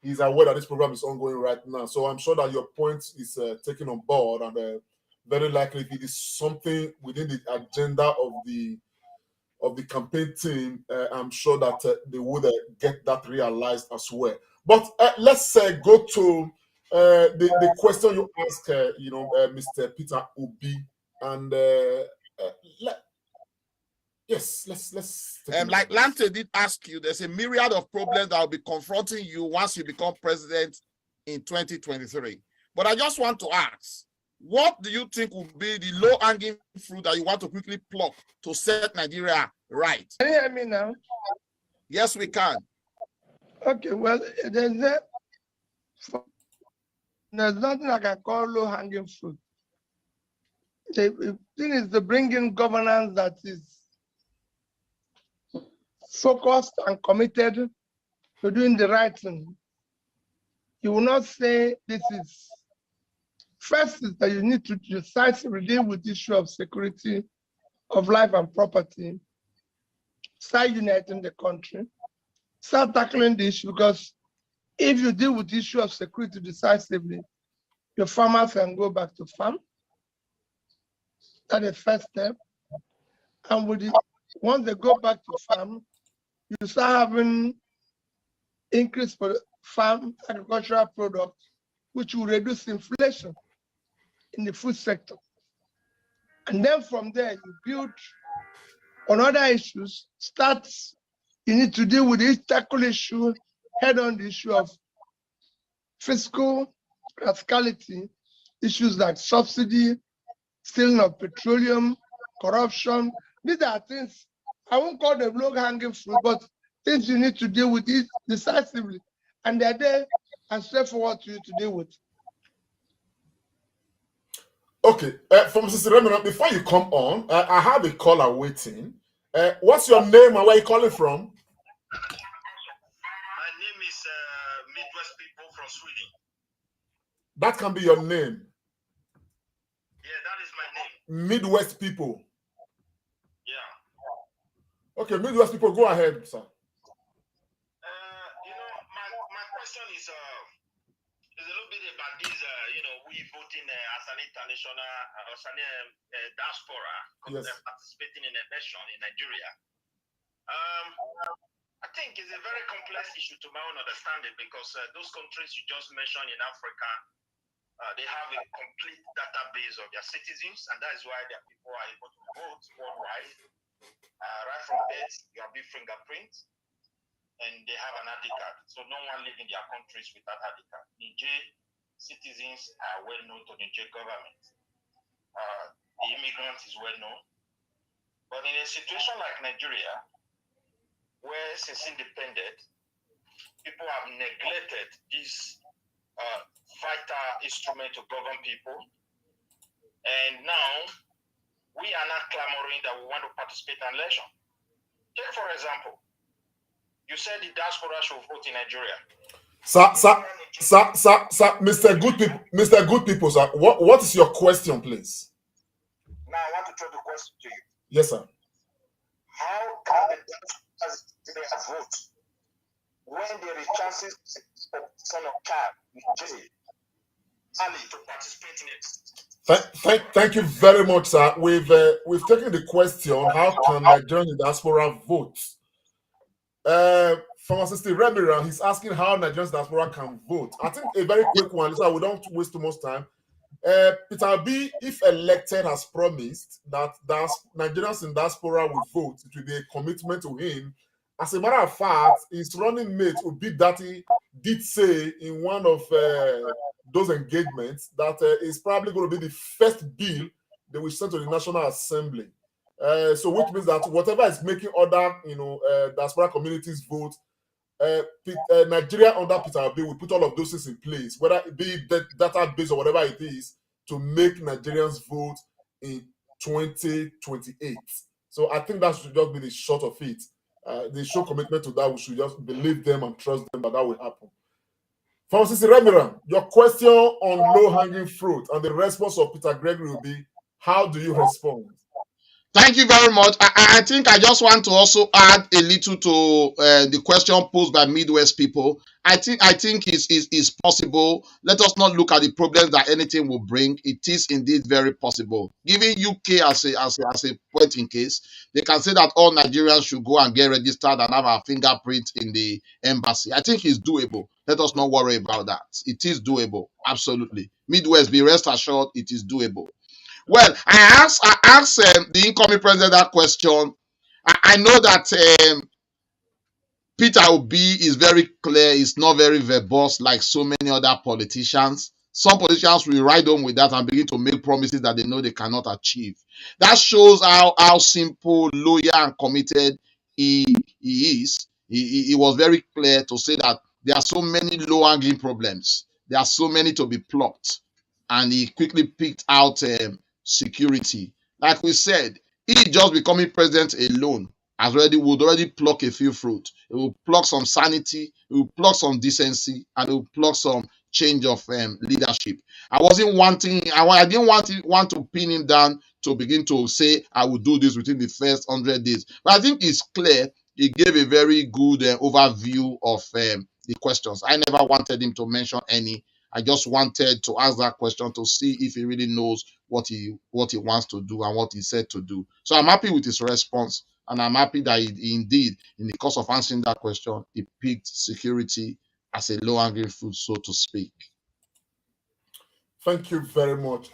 he's aware that this program is ongoing right now. So I'm sure that your point is taken on board, and very likely if it is something within the agenda of the of the campaign team, I'm sure that they would get that realized as well. But let's go to the question you asked, Mr. Peter Obi, and yes, let's take like Lante did ask you, there's a myriad of problems that will be confronting you once you become president in 2023. But I just want to ask, what do you think will be the low-hanging fruit that you want to quickly pluck to set Nigeria right? Can you hear me now? Yes, we can. Okay, well, there's nothing I can call low-hanging fruit. The thing is to bring in governance that is focused and committed to doing the right thing. You will not say this is. First is that you need to decisively deal with the issue of security of life and property, start uniting the country, start tackling the issue, because if you deal with the issue of security decisively, your farmers can go back to farm. That's the first step. And once they go back to farm, you start having increase for farm agricultural products, which will reduce inflation in the food sector. And then from there, you build on other issues. You need to deal with the tackle issue, head on the issue of fiscal rascality, issues like subsidy, stealing of petroleum, corruption. These are things, I won't call them low-hanging fruit, but things you need to deal with it decisively. And they're there and straightforward to you to deal with. Okay, from Sister Remina, before you come on, I have a caller waiting. What's your name and where are you calling from? My name is Midwest People from Sweden. That can be your name. Yeah, that is my name. Midwest People. Yeah. Okay, Midwest People, go ahead, sir. My question is a little bit about this, we voting as an international, as an diaspora, yes, participating in a election in Nigeria. I think it's a very complex issue to my own understanding, because those countries you just mentioned in Africa, they have a complete database of their citizens, and that is why their people are able to vote worldwide. Right from birth, you have a fingerprint, and they have an ID card. So no one living in their countries without ID card. Niger citizens are well known to Niger government. The immigrant is well known. But in a situation like Nigeria, where since independent, people have neglected this vital instrument to govern people. And now, we are not clamoring that we want to participate in an election. Take, for example, you said the diaspora should vote in Nigeria. Sir, Mr. Good People, sir, what is your question, please? Now, I want to throw the question to you. Yes, sir. How can the diaspora vote when there is chances of son of child in jail to participate in it? Thank you very much, sir. We've taken the question, how can Nigerian diaspora vote? From Sister Remira, he's asking how Nigerian diaspora can vote. I think a very quick one, so we don't waste too much time. Peter B, if elected, has promised that Nigerians in diaspora will vote. It will be a commitment to him. As a matter of fact, his running mate, Obi Dati, did say in one of those engagements that it's probably going to be the first bill they will send to the National Assembly. So which means that whatever is making other, diaspora communities vote, Nigeria under Peter Obi will put all of those things in place, whether it be the database or whatever it is, to make Nigerians vote in 2028. So I think that should just be the short of it. They show commitment to that. We should just believe them and trust them that will happen. Francis Remira, your question on low-hanging fruit and the response of Peter Gregory will be, how do you respond? Thank you very much. I think I just want to also add a little to the question posed by Midwest People. I think is possible. Let us not look at the problems that anything will bring. It is indeed very possible. Giving UK as a point in case, they can say that all Nigerians should go and get registered and have our fingerprint in the embassy. I think it's doable. Let us not worry about that. It is doable, absolutely. Midwest, be rest assured, it is doable. Well, I asked the incoming president that question. I know that Peter Obi is very clear. He's not very verbose like so many other politicians. Some politicians will ride on with that and begin to make promises that they know they cannot achieve. That shows how simple, loyal, and committed he is. He was very clear to say that there are so many low-hanging problems. There are so many to be plucked. And he quickly picked out security. Like we said, he just becoming president alone would already pluck a few fruit. It will pluck some sanity, it will pluck some decency, and it will pluck some change of leadership. I didn't want to pin him down to begin to say I will do this within the first 100 days. But I think it's clear he gave a very good overview of the questions. I never wanted him to mention any. I just wanted to ask that question to see if he really knows what he wants to do and what he said to do. So I'm happy with his response. And I'm happy that he indeed, in the course of answering that question, he picked security as a low-hanging fruit, so to speak. Thank you very much.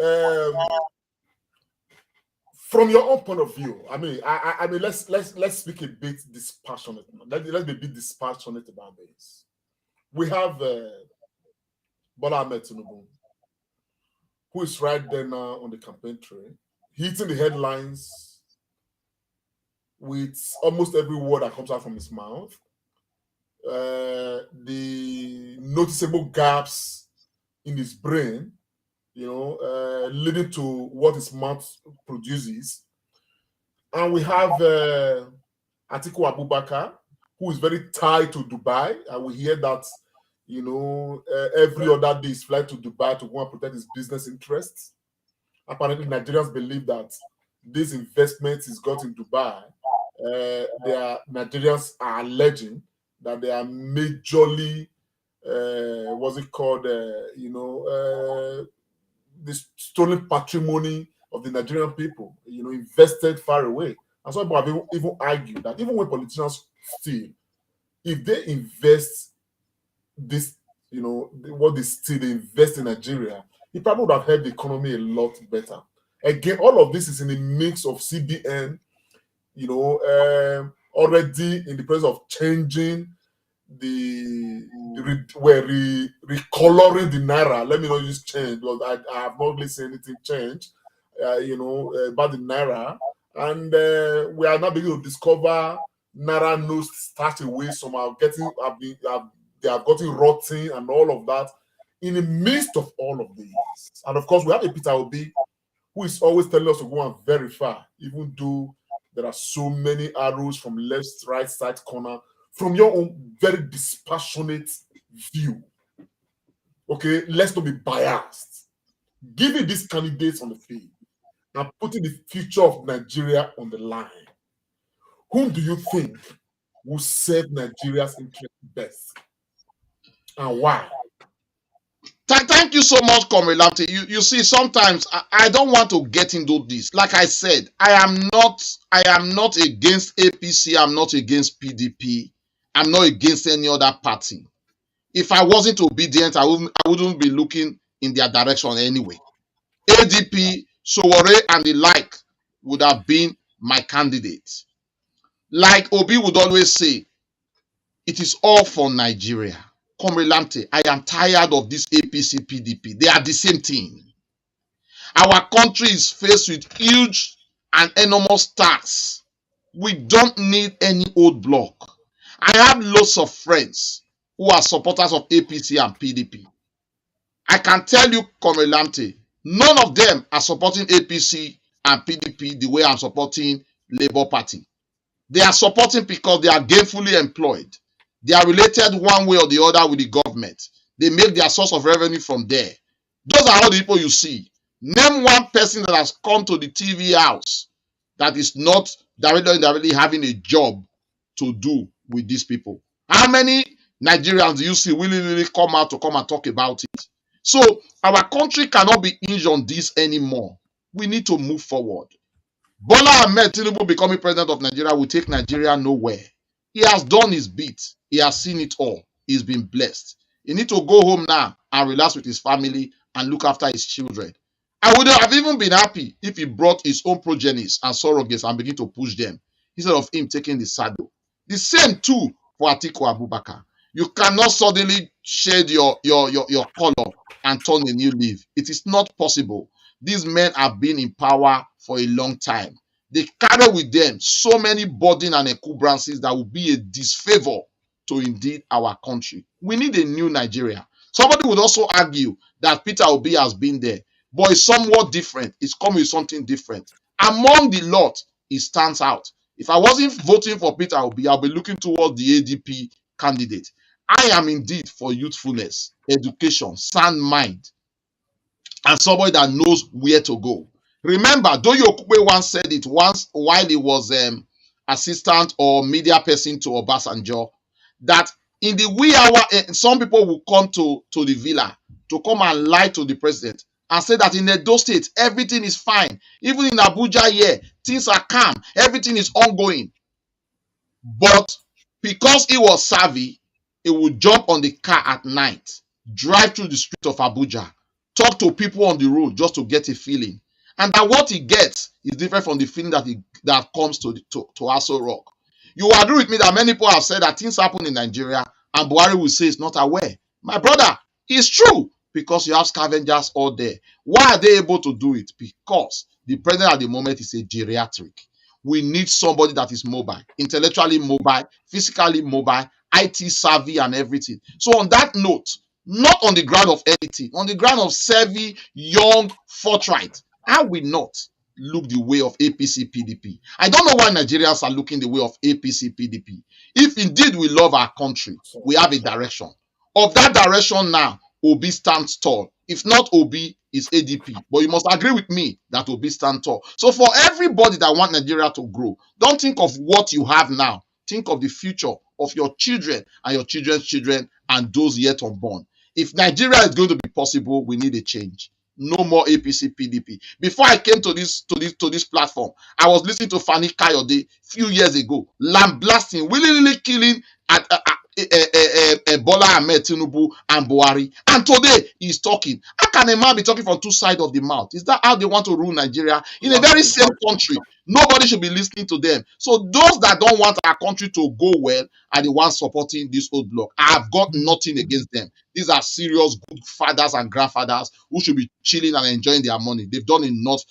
From your own point of view, I mean, let's speak a bit dispassionate. Let's be a bit dispassionate about this. We have Bola Ahmed Tinubu, who is right there now on the campaign trail, hitting the headlines with almost every word that comes out from his mouth, the noticeable gaps in his brain, leading to what his mouth produces. And we have Atiku Abubakar, who is very tied to Dubai. And we hear that, every other day he's flying to Dubai to go and protect his business interests. Apparently, Nigerians believe that this investment he's got in Dubai, Nigerians are alleging that they are majorly, this stolen patrimony of the Nigerian people, invested far away. And some people have even argued that even when politicians steal, if they invest this, what they steal, they invest in Nigeria, it probably would have helped the economy a lot better. Again, all of this is in the mix of CBN, already in the process of changing recoloring the naira. Let me not use change because I have not really seen anything change, about the naira. And we are now beginning to discover naira notes start away. Some they have gotten rotten and all of that. In the midst of all of this, and of course, we have a Peter Obi who is always telling us to go and verify, even though there are so many arrows from left, right, side, corner, from your own very dispassionate view. Okay, let's not be biased. Giving these candidates on the field and putting the future of Nigeria on the line, whom do you think will serve Nigeria's interest best? And why? Thank you so much, Comrade Lamte. You see, sometimes I don't want to get into this. Like I said, I am not against APC. I'm not against PDP. I'm not against any other party. If I wasn't obedient, I wouldn't be looking in their direction anyway. ADP, Sowore, and the like would have been my candidates. Like Obi would always say, it is all for Nigeria. Comrade Lamte, I am tired of this APC PDP. They are the same thing. Our country is faced with huge and enormous tax. We don't need any old bloc. I have lots of friends who are supporters of APC and PDP. I can tell you, Comrade Lamte, none of them are supporting APC and PDP the way I'm supporting Labour Party. They are supporting because they are gainfully employed. They are related one way or the other with the government. They make their source of revenue from there. Those are all the people you see. Name one person that has come to the TV house that is not directly or indirectly having a job to do with these people. How many Nigerians, you see, willingly come out to come and talk about it. So our country cannot be hinged on this anymore. We need to move forward. Bola Ahmed Tinubu becoming president of Nigeria will take Nigeria nowhere. He has done his bit. He has seen it all. He's been blessed. He needs to go home now and relax with his family and look after his children. I would have even been happy if he brought his own progenies and surrogates and begin to push them instead of him taking the saddle. The same too for Atiku Abubakar. You cannot suddenly shed your color and turn a new leaf. It is not possible. These men have been in power for a long time. They carry with them so many burden and encumbrances that will be a disfavor to indeed our country. We need a new Nigeria. Somebody would also argue that Peter Obi has been there, but it's somewhat different. It's coming with something different. Among the lot, it stands out. If I wasn't voting for Peter Obi, I'll be looking towards the ADP candidate. I am indeed for youthfulness, education, sound mind, and somebody that knows where to go. Remember, Doyo Okukwe once said it once while he was assistant or media person to Obasanjo, that in the wee hour, some people will come to the villa to come and lie to the president and say that in Edo State, everything is fine. Even in Abuja here, things are calm. Everything is ongoing. But because he was savvy, he would jump on the car at night, drive through the street of Abuja, talk to people on the road just to get a feeling. And that what he gets is different from the feeling that comes to Aso Rock. You will agree with me that many people have said that things happen in Nigeria and Buhari will say it's not aware. My brother, it's true because you have scavengers all there. Why are they able to do it? Because the president at the moment is a geriatric. We need somebody that is mobile, intellectually mobile, physically mobile, IT savvy and everything. So on that note, not on the ground of anything, on the ground of savvy, young, forthright, I will not look the way of APC PDP. I don't know why Nigerians are looking the way of APC PDP. If indeed we love our country, we have a direction. Of that direction now, Obi stands tall. If not Obi, it's ADP. But you must agree with me that Obi stands tall. So for everybody that want Nigeria to grow, don't think of what you have now. Think of the future of your children and your children's children and those yet unborn. If Nigeria is going to be possible, we need a change. No more APC PDP. Before I came to this platform, I was listening to Fani Kayode a few years ago, lambasting, willingly killing at Bola Ahmed Tinubu and Buhari. And today he's talking. How can a man be talking from two sides of the mouth? Is that how they want to rule Nigeria? In a very same country, nobody should be listening to them. So those that don't want our country to go well are the ones supporting this old bloc. I have got nothing against them. These are serious good fathers and grandfathers who should be chilling and enjoying their money. They've done enough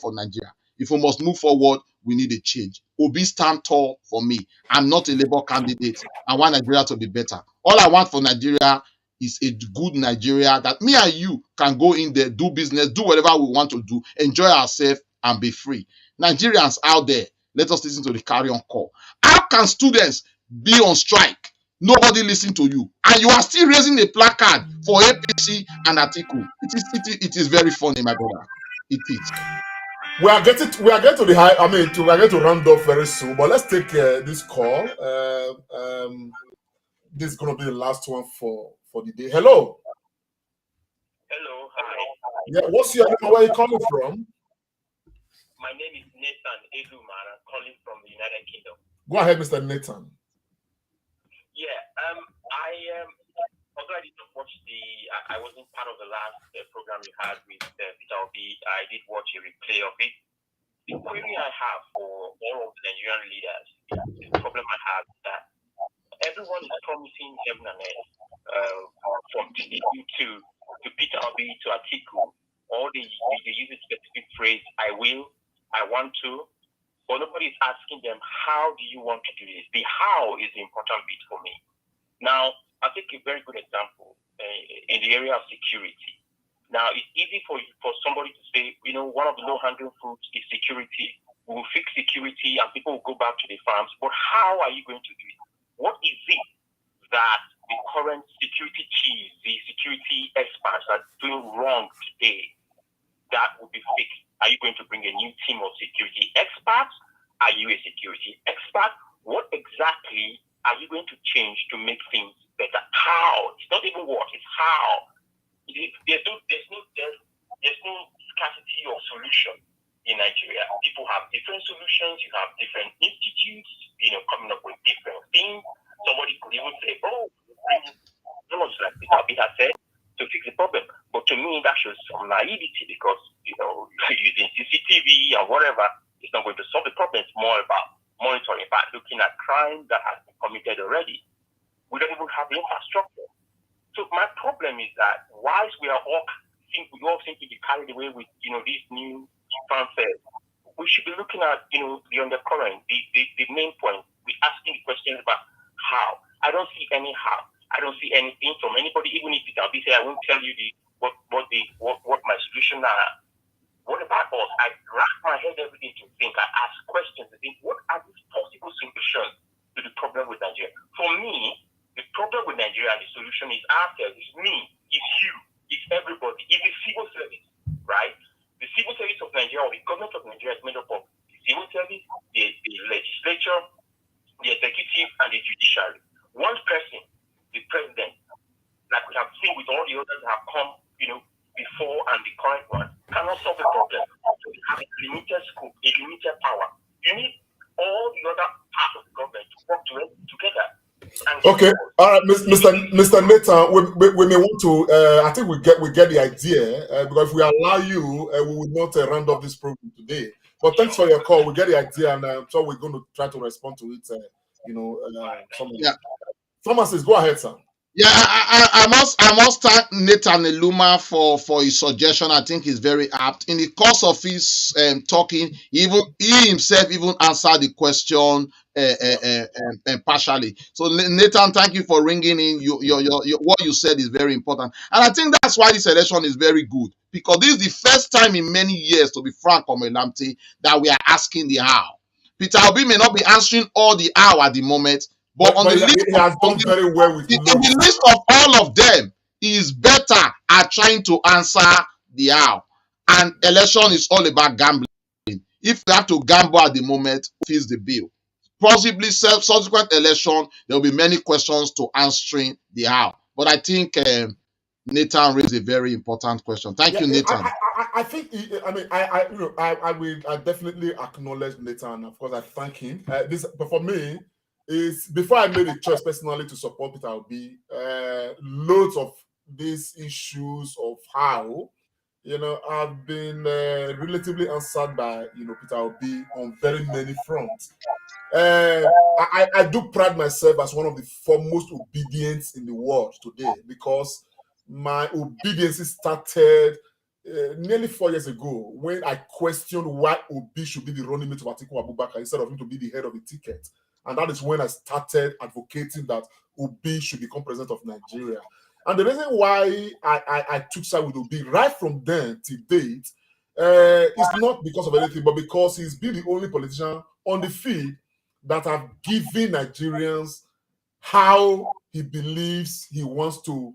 for Nigeria. If we must move forward, we need a change. Obi stand tall for me. I'm not a Labour candidate. I want Nigeria to be better. All I want for Nigeria is a good Nigeria that me and you can go in there, do business, do whatever we want to do, enjoy ourselves and be free. Nigerians out there, let us listen to the carry-on call. How can students be on strike? Nobody listen to you, and you are still raising a placard for APC and Atiku. It is very funny, my brother. It is. We are getting to the high. I mean, we are going to round off very soon. But let's take this call. This is going to be the last one for the day. Hello. Hello. Hi. Yeah. What's your name? Where are you calling from? My name is Nathan Eduman. I'm calling from the United Kingdom. Go ahead, Mr. Nathan. Yeah. Although I did not watch I wasn't part of the last program you had with Peter Obi. I did watch a replay of it. The query I have for all of the Nigerian leaders, the problem I have is that everyone is promising heaven and earth from TDU to Peter Obi to Atiku. All they use a specific phrase, I will, I want to, but nobody is asking them, how do you want to do this? The how is the important bit for me. Now, I'll take a very good example in the area of security. Now, it's easy for somebody to say, one of the low-hanging fruits is security. We will fix security and people will go back to their farms. But how are you going to do it? What is it that the current security chiefs, the security experts are doing wrong today that will be fixed? Are you going to bring a new team of security experts? Are you a security expert? What exactly are you going to change to make things better. How? It's not even what, it's how. There's no scarcity of solution in Nigeria. People have different solutions. You have different institutes, coming up with different things. Somebody could even say, "Oh, bring someone like Peter Obi has said to fix the problem." But to me, that shows some naivety because using CCTV and whatever is not going to solve the problem. It's more about monitoring, about looking at crime that has been committed already. We don't even have the infrastructure. So my problem is that whilst we all seem to be carried away with these new fanfares, we should be looking at the undercurrent, the main point. We're asking the questions about how. I don't see any how. I don't see anything from anybody, even if it be say I won't tell you what my solution are. What about us? I rack my head every day to think. I ask questions to think what are these possible solutions to the problem with Nigeria? For me, the problem with Nigeria and the solution is ourselves, it's me, it's you, it's everybody, it's the civil service, right? The civil service of Nigeria or the government of Nigeria is made up of the civil service, the legislature, the executive, and the judiciary. One person, the president, like we have seen with all the others that have come, before and the current one, cannot solve the problem. So we have a limited scope, a limited power. You need all the other parts of the government to work together. Okay, all right, Mr. Nathan, we may want to. I think we get the idea because if we allow you, we will not round up this program today. But thanks for your call. We get the idea, and so we're going to try to respond to it. Thomas says, go ahead, sir. Yeah, I must thank Nathan Eluma for his suggestion. I think he's very apt. In the course of his talking, he himself even answered the question partially. So Nathan, thank you for ringing in. Your what you said is very important, and I think that's why this election is very good, because this is the first time in many years, to be frank, Comrade, that we are asking the how. Peter Obi may not be answering all the how at the moment. But on the list, he has done very well with in the list of all of them, he is better at trying to answer the how. And election is all about gambling. If you have to gamble at the moment, who feels the bill? Possibly subsequent election, there will be many questions to answering the how. But I think Nathan raised a very important question. Thank you, Nathan. I think I definitely acknowledge Nathan. Of course, I thank him. But for me, is before I made a choice personally to support Peter Obi, loads of these issues of how, have been relatively answered by, Peter Obi on very many fronts. I do pride myself as one of the foremost obedience in the world today, because my obedience started nearly 4 years ago when I questioned why Obi should be the running mate of Atiku Abubakar instead of him to be the head of the ticket. And that is when I started advocating that Obi should become president of Nigeria. And the reason why I took side with Obi right from then to date is not because of anything, but because he's been the only politician on the field that have given Nigerians how he believes he wants to,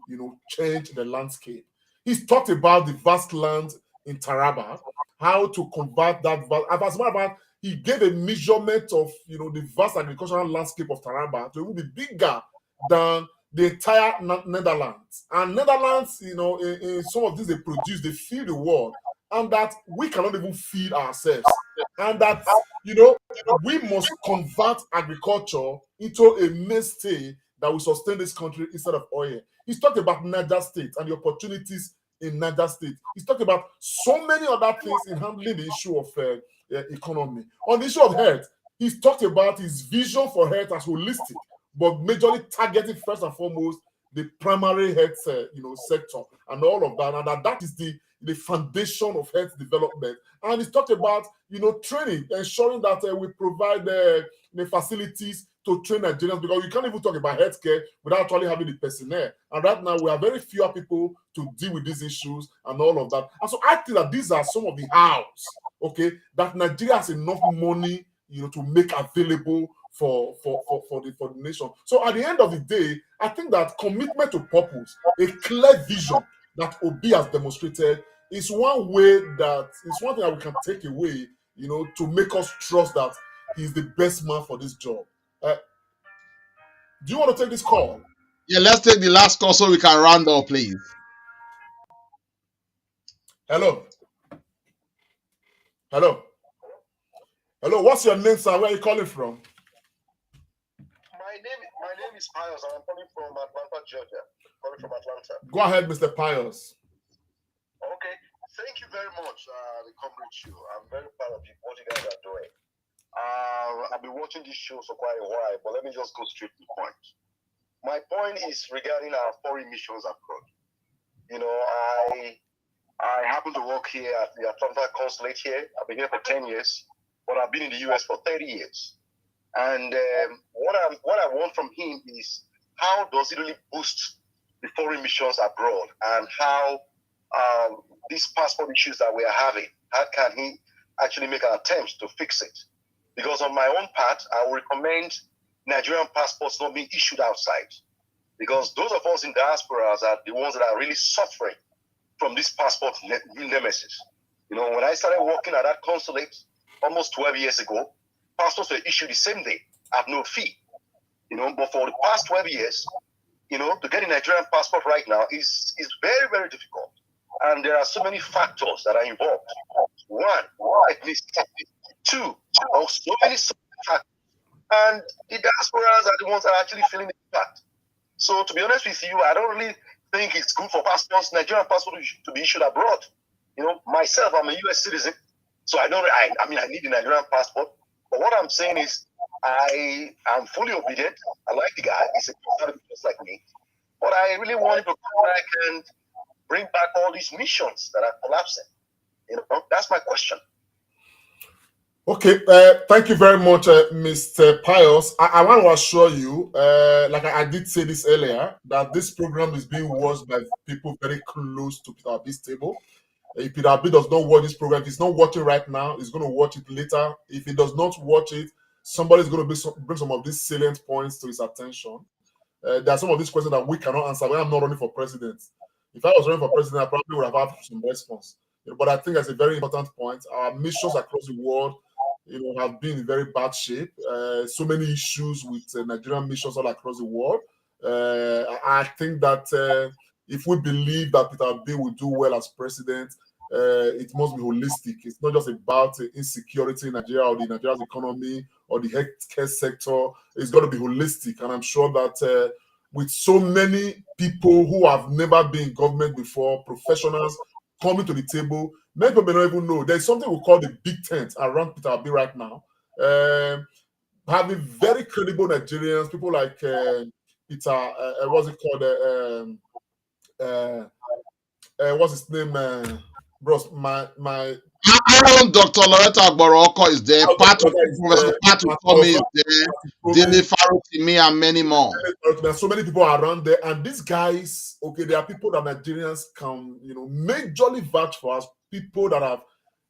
change the landscape. He's talked about the vast land in Taraba, how to convert that vast. As a matter of fact, he gave a measurement of, the vast agricultural landscape of Taraba to even be bigger than the entire Netherlands. And Netherlands, in some of these they produce, they feed the world, and that we cannot even feed ourselves. And that, we must convert agriculture into a mainstay that will sustain this country instead of oil. He's talked about Niger State and the opportunities in Niger State. He's talked about so many other things in handling the issue of economy. On the issue of health, he's talked about his vision for health as holistic, but majorly targeting first and foremost the primary health sector and all of that, and that is the foundation of health development. And he's talked about training, ensuring that we provide the facilities to train Nigerians, because you can't even talk about healthcare without actually having the personnel. And right now we have very few people to deal with these issues and all of that. And so I think that these are some of the hows, that Nigeria has enough money, to make available for the nation. So at the end of the day, I think that commitment to purpose, a clear vision that Obi has demonstrated, is one thing that we can take away, to make us trust that he's the best man for this job. Do you want to take this call? Yeah, let's take the last call so we can round up, please. Hello. Hello. Hello. What's your name, sir? Where are you calling from? My name is Pius. I'm calling from Atlanta, Georgia. Calling from Atlanta. Go ahead, Mr. Pius. Okay. Thank you very much, the Comrade show. I'm very proud of you, what you guys are doing. I've been watching this show for quite a while, but let me just go straight to the point. My point is regarding our foreign missions abroad. You know, I happen to work here at the Atlanta Consulate here. I've been here for 10 years, but I've been in the US for 30 years. And what I want from him is, how does he really boost the foreign missions abroad, and how these passport issues that we are having, how can he actually make an attempt to fix it? Because on my own part, I will recommend Nigerian passports not being issued outside, because those of us in diasporas are the ones that are really suffering from this passport nemesis. You know, when I started working at that consulate almost 12 years ago, passports were issued the same day at no fee. You know, but for the past 12 years, you know, to get a Nigerian passport right now is very, very difficult. And there are so many factors that are involved. One, ethnicity. Two, so many factors. And the diasporas are the ones that are actually feeling the impact. So to be honest with you, I don't really think it's good for passports, Nigerian passports, to be issued abroad. You know, myself, I'm a US citizen, so I need a Nigerian passport. But what I'm saying is, I am fully obedient. I like the guy. He's a person just like me. But I really want him to come back and bring back all these missions that are collapsing. You know, that's my question. Okay, thank you very much, Mr. Pius. I want to assure you, like I did say this earlier, that this program is being watched by people very close to Peter Abi's table. If Peter Abi does not watch this program, if he's not watching right now, he's going to watch it later. If he does not watch it, somebody's going to bring some of these salient points to his attention. There are some of these questions that we cannot answer when I'm not running for president. If I was running for president, I probably would have had some response. But I think that's a very important point. Our missions across the world, have been in very bad shape. So many issues with Nigerian missions all across the world. I think that if we believe that Peter Abi will do well as president, it must be holistic. It's not just about insecurity in Nigeria or the Nigeria's economy or the healthcare sector. It's got to be holistic. And I'm sure that with so many people who have never been in government before, professionals coming to the table, many people may not even know. There's something we call the big tent around Peter Abi right now. Having very credible Nigerians, people like Peter, what's it called? What's his name? Bros, my Dr. Loretta Agboroko is there. Professor Patu Tommy is there. Dele Farotimi and many more. There are so many people around there, and these guys, okay, there are people that Nigerians can, majorly vouch for as people that have,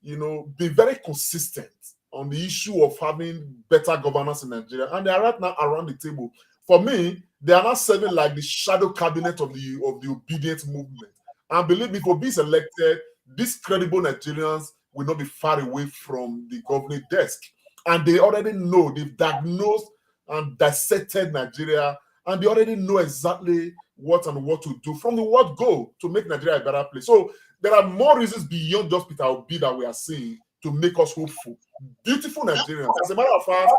been very consistent on the issue of having better governance in Nigeria, and they are right now around the table. For me, they are not serving like the shadow cabinet of the obedient movement. And believe me, for being elected, these credible Nigerians will not be far away from the governing desk. And they already know, they've diagnosed and dissected Nigeria, and they already know exactly what to do from the word go to make Nigeria a better place. So there are more reasons beyond just Peter Obi that we are seeing to make us hopeful. Beautiful Nigerians. As a matter of fact,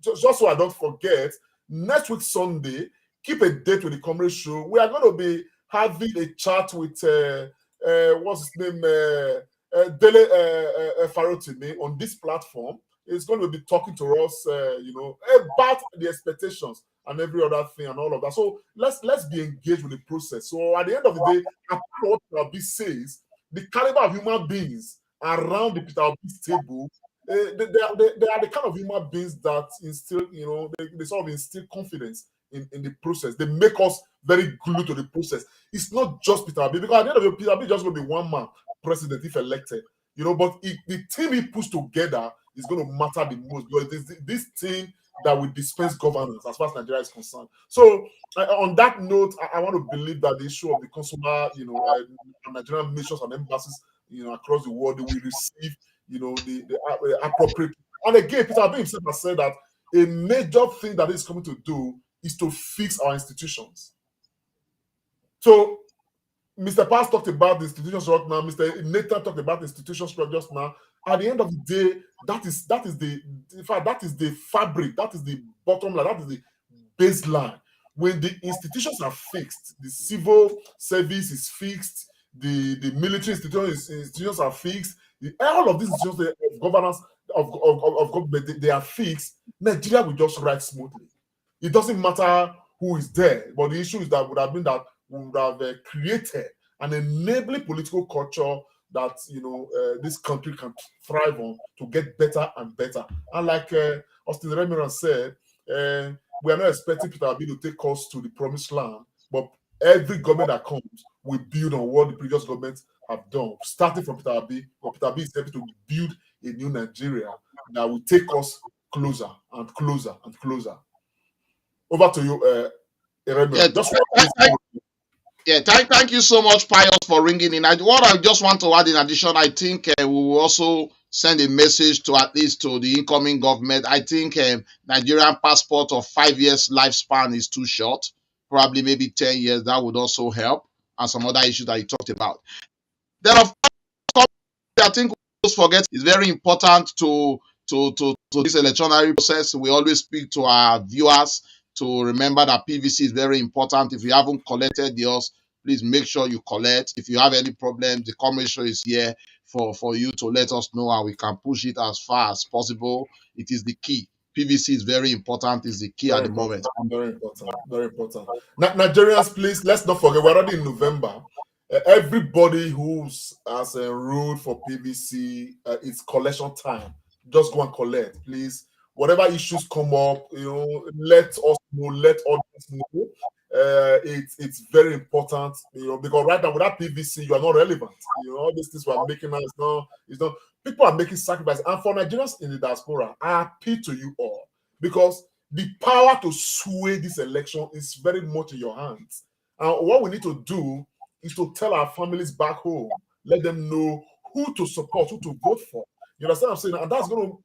just so I don't forget, next week Sunday, keep a date with the Comrade show. We are going to be having a chat with what's his name, Dele Farotimi on this platform. He's going to be talking to us, about the expectations and every other thing and all of that. So let's be engaged with the process. So at the end of the day, after what Peter Obi says, the caliber of human beings around the Peter Obi's table, they are the kind of human beings that instill, they sort of instill confidence in the process. They make us very glued to the process. It's not just Peter Abi, because at the end of it, Peter Abi is just going to be one man president if elected. But the team he puts together is going to matter the most, because it is this team that will dispense governance as far as Nigeria is concerned. So on that note, I want to believe that the issue of the consular, Nigerian missions and embassies, across the world, they will receive, the appropriate. And again, Peter Abi himself has said that a major thing that he's coming to do is to fix our institutions. So Mr. Pass talked about the institutions right now. Mr. Nathan talked about the institutions just now. At the end of the day, that is the in fact that is the fabric, that is the bottom line, that is the baseline. When the institutions are fixed, the civil service is fixed, the military institutions are fixed, all of these institutions of governance of government, they are fixed, Nigeria will just ride smoothly. It doesn't matter who is there, but the issue is that would have been that we would have created an enabling political culture that this country can thrive on to get better and better. And like Austin Remiran said, we are not expecting Peter Obi to take us to the promised land, but every government that comes will build on what the previous governments have done, starting from Peter Obi. But Peter Obi is able to build a new Nigeria that will take us closer and closer and closer. Over to you, thank you so much, Pius, for ringing in. What I just want to add in addition, I think we will also send a message to at least to the incoming government. I think Nigerian passport of 5 years lifespan is too short. Probably maybe 10 years, that would also help, and some other issues that you talked about. Then, of course, I think we always forget it's very important to this electionary process. We always speak to our viewers to remember that PVC is very important. If you haven't collected yours, please make sure you collect. If you have any problems, the Comrade Show is here for you to let us know, and we can push it as far as possible. It is the key. PVC is very important, is the key at the moment. Very important, very important. Nigerians, please, let's not forget, we're already in November. Everybody who has enrolled for PVC, it's collection time. Just go and collect, please. Whatever issues come up, let us know, let others know. It's very important, because right now without PVC, you are not relevant. All these things we are making now is not. People are making sacrifices, and for Nigerians in the diaspora, I appeal to you all, because the power to sway this election is very much in your hands. And what we need to do is to tell our families back home, let them know who to support, who to vote for. You understand what I'm saying? And that's going to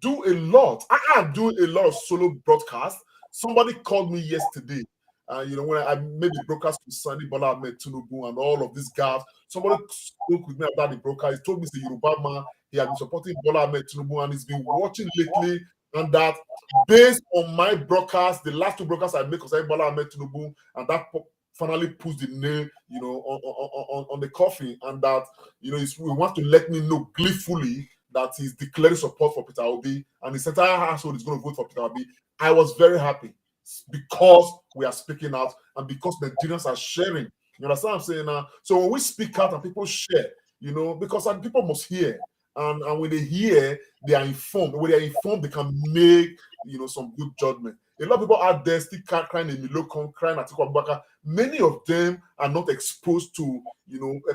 do a lot. I do a lot of solo broadcasts. Somebody called me yesterday. When I made the broadcast with Sandy Bola Ahmed Tinubu and all of these guys, somebody spoke with me about the broadcast. He told me he's a Yoruba man. He has been supporting Bola Ahmed Tinubu and he's been watching lately. And that based on my broadcast, the last two broadcasts I made concerning Bola Ahmed Tinubu, and that finally puts the nail, on the coffin. And that, he wants to let me know gleefully that he's declaring support for Peter Obi and his entire household is going to vote for Peter Obi. I was very happy because we are speaking out and because Nigerians are sharing. You understand what I'm saying now? So when we speak out and people share, because people must hear. And when they hear, they are informed. When they are informed, they can make, some good judgment. A lot of people out there still crying in Milocon, crying at Atiku Abubakar. Many of them are not exposed to,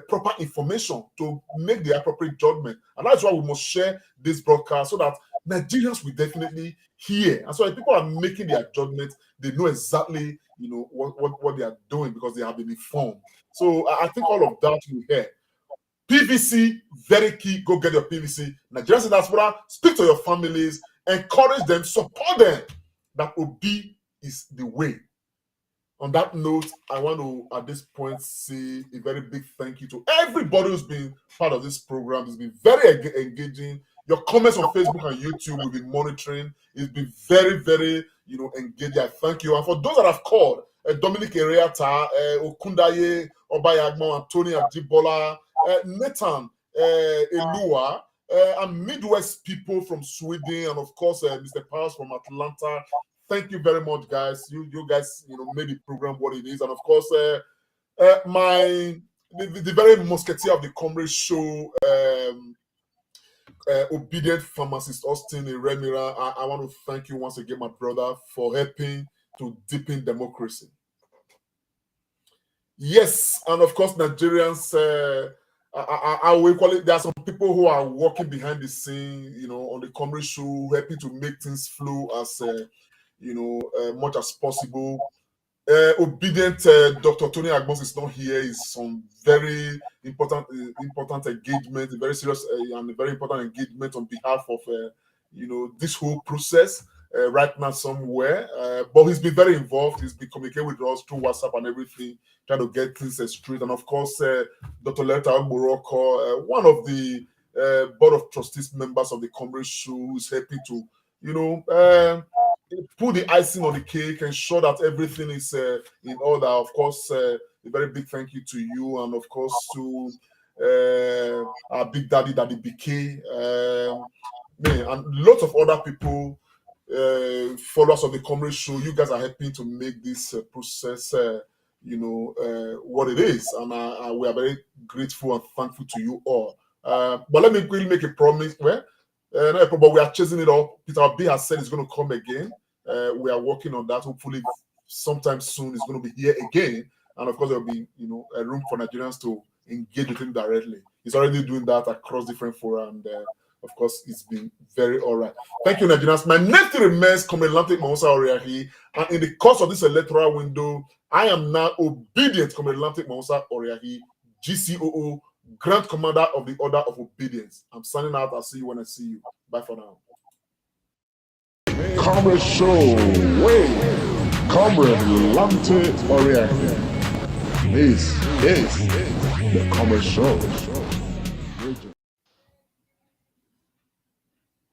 proper information to make the appropriate judgment. And that's why we must share this broadcast so that Nigerians will definitely hear. And so if people are making their judgment, they know exactly, what they are doing because they have been informed. So I think all of that we hear. PVC, very key. Go get your PVC. Nigerians in diaspora, speak to your families, encourage them, support them. That Obi is the way. On that note, I want to, at this point, say a very big thank you to everybody who's been part of this program. It's been very engaging. Your comments on Facebook and YouTube we've been monitoring. It's been very, very, engaging. I thank you. And for those that have called, Dominic Eriata, Okundaye, Obayagmo, Anthony Ajibola, Nathan Elua, and Midwest people from Sweden, and of course, Mr. Powers from Atlanta. Thank you very much, guys. You guys, made the program what it is, and of course, the very musketeer of the Comrade Show, obedient pharmacist Austin Remira. I want to thank you once again, my brother, for helping to deepen democracy. Yes, and of course, Nigerians. I will call it. There are some people who are working behind the scene, on the Comrade Show, helping to make things flow as much as possible. Obedient Dr. Tony Agbons is not here. It's some very important engagement, very serious and very important engagement on behalf of this whole process. right now somewhere, but he's been very involved. He's been communicating with us through WhatsApp and everything, trying to get things straight. And of course, Dr. Leta Morocco, one of the board of trustees members of the Comrade Show, is helping to, put the icing on the cake, ensure that everything is in order. Of course, a very big thank you to you, and of course to our big daddy, Daddy BK, and lots of other people, followers of the Comrade Show. You guys are helping to make this process, what it is, and we are very grateful and thankful to you all. But let me quickly make a promise. But we are chasing it up. Peter B has said it's going to come again. We are working on that. Hopefully, sometime soon, it's going to be here again. And of course, there will be, a room for Nigerians to engage with him directly. He's already doing that across different fora, and of course, it's been very all right. Thank you, Nigerians. My next remains Comrade Lantic Mausa Oriahi, and in the course of this electoral window, I am now obedient Comrade Lantic Mausa Oriahi, GCOO, Grand Commander of the Order of Obedience. I'm signing out. I'll see you when I see you. Bye for now. Comrade Show, Comrade Lantic Oriahi. This is the Comrade Show.